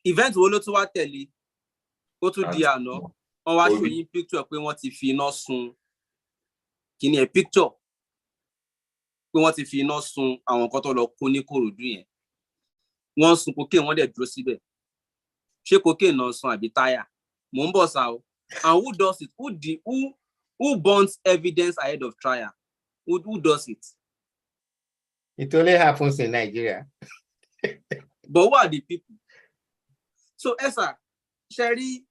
Event wo ló tún wá tẹ̀lé? Ó tún di àná. Wọ́n wá show yín picture pé wọ́n ti fi iná sun. Kí ni ẹ picture? Pé wọ́n ti fi iná sun àwọn nǹkan tó lọ kó ní Kòròdú yẹn. Wọ́n sun cocaine, wọ́n dẹ̀ dúró síbẹ̀. Ṣé cocaine náà sun àbí táyà? Mò ń bọ̀ sá o. And who does it? Who burns evidence ahead of trial? Who does it? It only happens in Nigeria. But who are the people? So, Esa, Sherry,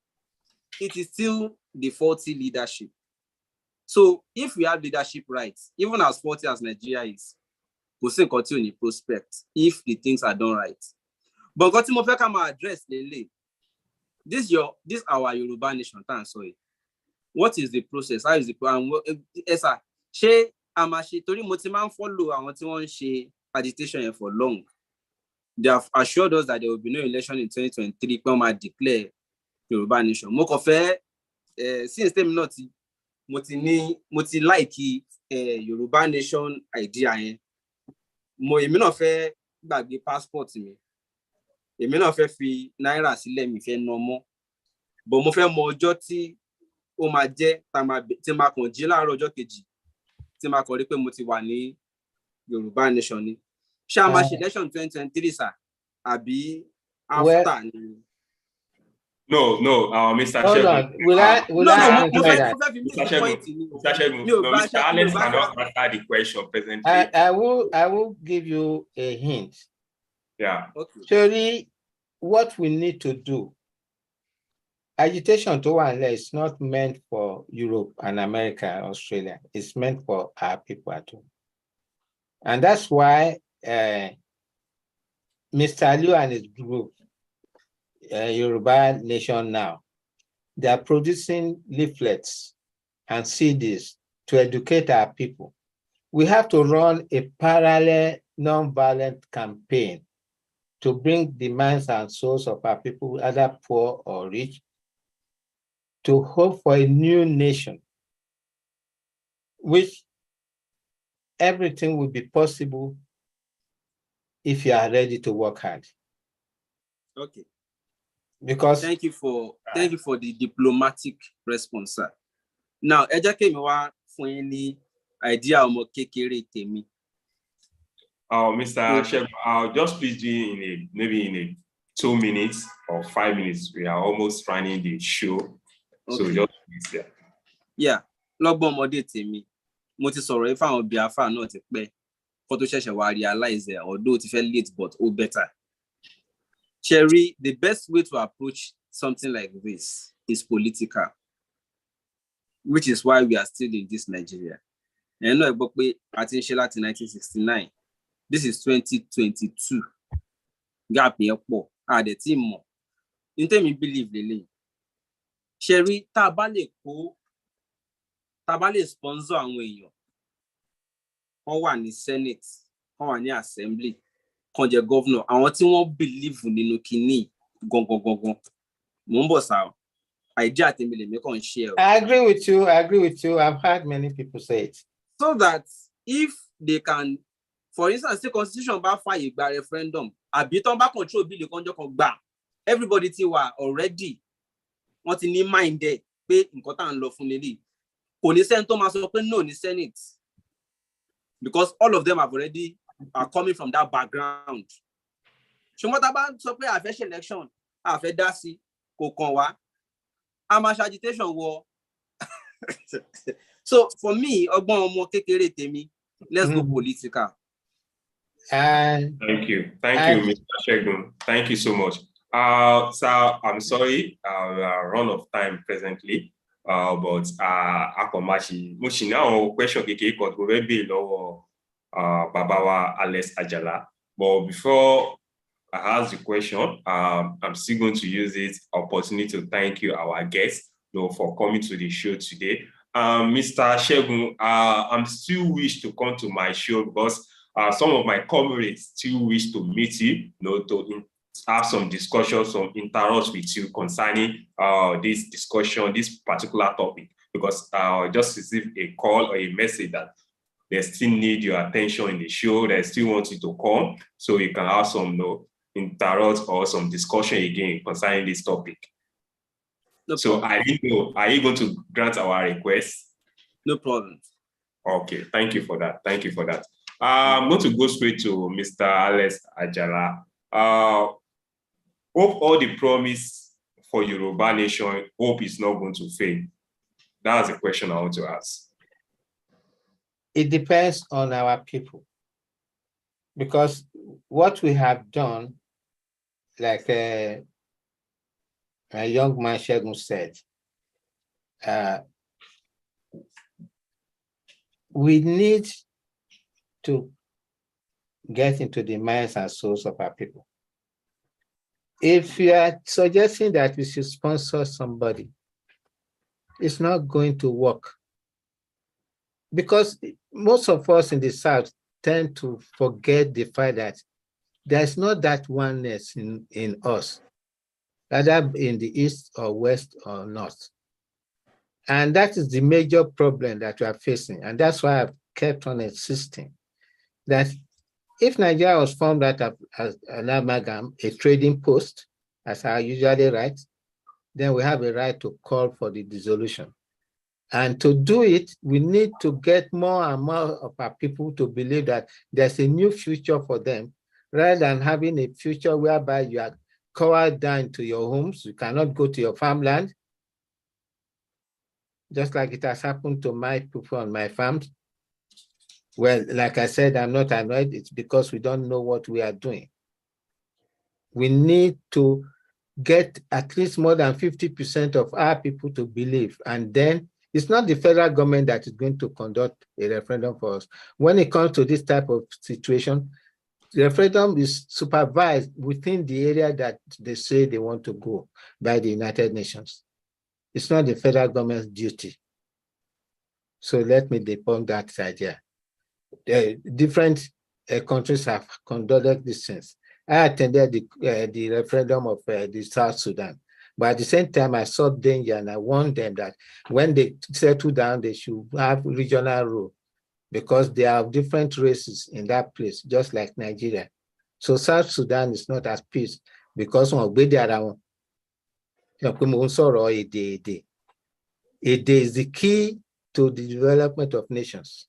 it is still the faulty leadership. So, if we have leadership rights, even as faulty as Nigeria is, we'll still continue in prospect if the things are done right. But got to come address Lele. This our Yoruba nation. Sorry. What is the process? How is the plan? Esa, she amashi tori mo ti man follow àwọn tí wọ́n ṣe agitation for long. They have assured us that there will be no election in 2023 when we declare Yoruba nation. Mo kàn fẹ́ since them not mo ti like Yoruba nation idea yẹn. Èmi náà fẹ́ gbàgbé passport mi. Èmi náà fẹ́ fi náírà sílẹ̀ mi fẹ́ ná mọ́. But mo fẹ́ mọ ọjọ́ tí ó máa jẹ́ tí máa kàn jí láàárọ̀ ọjọ́ kejì tí máa kàn rí pé mo ti wà ní Yoruba nation ni. Ṣé a máa ṣe election 2023 sir àbí after ni? No, Mr. Hold Segun. on. Will I No, answer that? Mr. Segun, no, Mr. Alex cannot answer the question presently. I will give you a hint. Yeah. Okay. Surely, what we need to do, agitation to one is not meant for Europe and America, Australia. It's meant for our people at home. And that's why Mr. Liu and his group, YorubaNation now, they are producing leaflets and CDs to educate our people. We have to run a parallel non-violent campaign to bring the minds and souls of our people, either poor or rich, to hope for a new nation, which everything will be possible if you are ready to work hard. Okay. Because thank you for the diplomatic response, sir. Now, ẹ jẹ́ kémi wá fún yín ní idea ọmọ kékeré tèmi. Mr. Segun, I'll just please do maybe in 2 minutes or 5 minutes. We are almost running the show. Okay. So just please, yeah. Yeah, lọ́gbọ́n ọmọdé tèmi. Mo ti sọ̀rọ̀ ifá àwọn Biafra náà ti pẹ́. Kó tó ṣẹ̀ṣẹ̀ wá realize it, although ti fẹ́ late, but all better. Cherry, the best way to approach something like this is political, which is why we are still in this Nigeria. And I know about in 1969. This is 2022. Gap here, the team more. In time, you believe Lily. Cherry, tabale sponsor and way. Or one is Senate, or one Assembly. Conjure governor, and what you believe in Kini, go. Mombosa, I just make on share. I agree with you. I've heard many people say it. So that if they can, for instance, the constitution about fire by referendum, a bit on back control bill, everybody were already what in mind there, pay important law from the league. Police and Thomas open no in the Senate. Because all of them have already are coming from that background. So what about supply a first election? A fedasi, kokonwa, amash agitation war. So for me, let's go political. Thank you, Mr. Segun. Thank you so much. So I'm sorry, run of time presently. But Akomashi, Mushina question keke ko go be low Babawa Alex Ajala. But before I ask the question, I'm still going to use this opportunity to thank you, our guests, for coming to the show today. Mr. Segun, I'm still wish to come to my show because some of my comrades still wish to meet you, to have some discussion, some interactions with you concerning this discussion, this particular topic, because I just received a call or a message that they still need your attention in the show. They still want you to come so you can have some interactions or some discussion again concerning this topic. No so problem. are you going to grant our request? No problem. Okay, thank you for that. I'm going to go straight to Mr. Alex Ajala. Hope all the promise for Yoruba Nation, hope is not going to fail. That's the question I want to ask. It depends on our people. Because what we have done, like a young man Segun said, we need to get into the minds and souls of our people. If you are suggesting that we should sponsor somebody, it's not going to work. Because most of us in the South tend to forget the fact that there's not that oneness in us, either in the East or West or North. And that is the major problem that we are facing. And that's why I've kept on insisting that if Nigeria was formed out of as an amalgam, a trading post, as I usually write, then we have a right to call for the dissolution. And to do it, we need to get more and more of our people to believe that there's a new future for them, rather than having a future whereby you are cowered down to your homes. You cannot go to your farmland. Just like it has happened to my people on my farms. Well, like I said, I'm not annoyed. It's because we don't know what we are doing. We need to get at least more than 50% of our people to believe. And then it's not the federal government that is going to conduct a referendum for us. When it comes to this type of situation, the referendum is supervised within the area that they say they want to go by the United Nations. It's not the federal government's duty. So let me debunk that idea. Different countries have conducted these things. I attended the referendum of the South Sudan, but at the same time, I saw danger and I warned them that when they settle down, they should have regional rule because there are different races in that place, just like Nigeria. So South Sudan is not at peace because it is the key to the development of nations.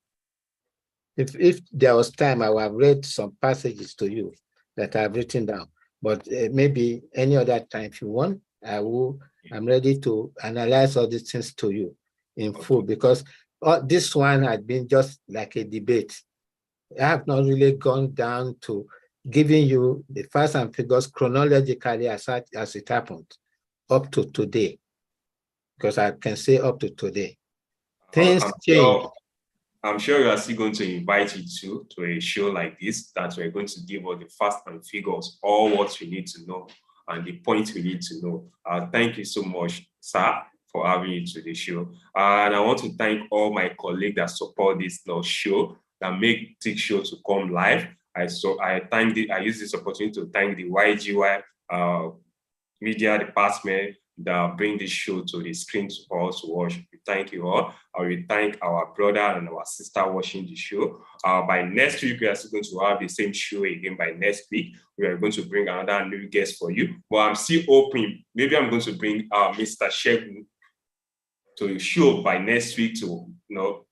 If there was time, I would have read some passages to you that I've written down, but maybe any other time if you want, I'm ready to analyze all these things to you in full, because this one had been just like a debate. I have not really gone down to giving you the facts and figures chronologically as it happened up to today, because I can say up to today. Things change. I'm sure you are still going to invite you to a show like this, that we're going to give all the facts and figures, all what we need to know and the points we need to know. Thank you so much, sir, for having you to the show. And I want to thank all my colleagues that support this show, that make this show to come live. I use this opportunity to thank the YGY media department that bring this show to the screen for us to watch. We thank you all. We thank our brother and our sister watching the show. By next week, we are still going to have the same show again. By next week, we are going to bring another new guest for you. But I'm still hoping, maybe I'm going to bring Mr. Segun to the show by next week to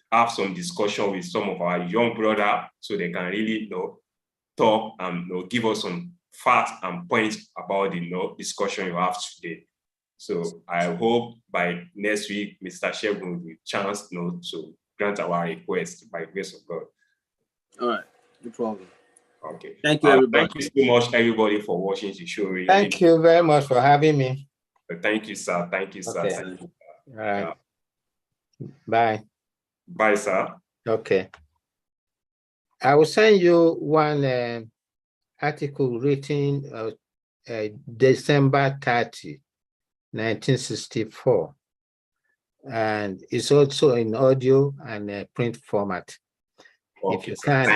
have some discussion with some of our young brother, so they can really talk and give us some facts and points about the discussion you have today. So I hope by next week, Mr. Segun will be chance to grant our request by the grace of God. All right, no problem. Okay. Thank you, everybody. Thank you so much, everybody, for watching the show. Really. Thank you very much for having me. Thank you, sir. Thank you, sir. Okay. Thank you. All right. Bye. Bye, sir. Okay. I will send you one article written December 30, 1964. And it's also in audio and print format. Okay. If you can,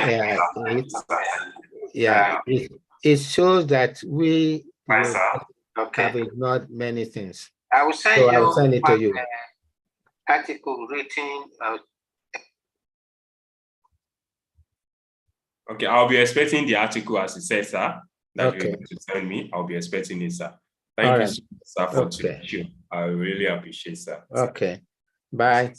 it shows that we have ignored many things. I will send it to you. Article written. Okay, I'll be expecting the article as it says, sir. That you're going to send me. I'll be expecting it, sir. Thank you so much, sir, for today. I really appreciate, sir. Okay. Bye.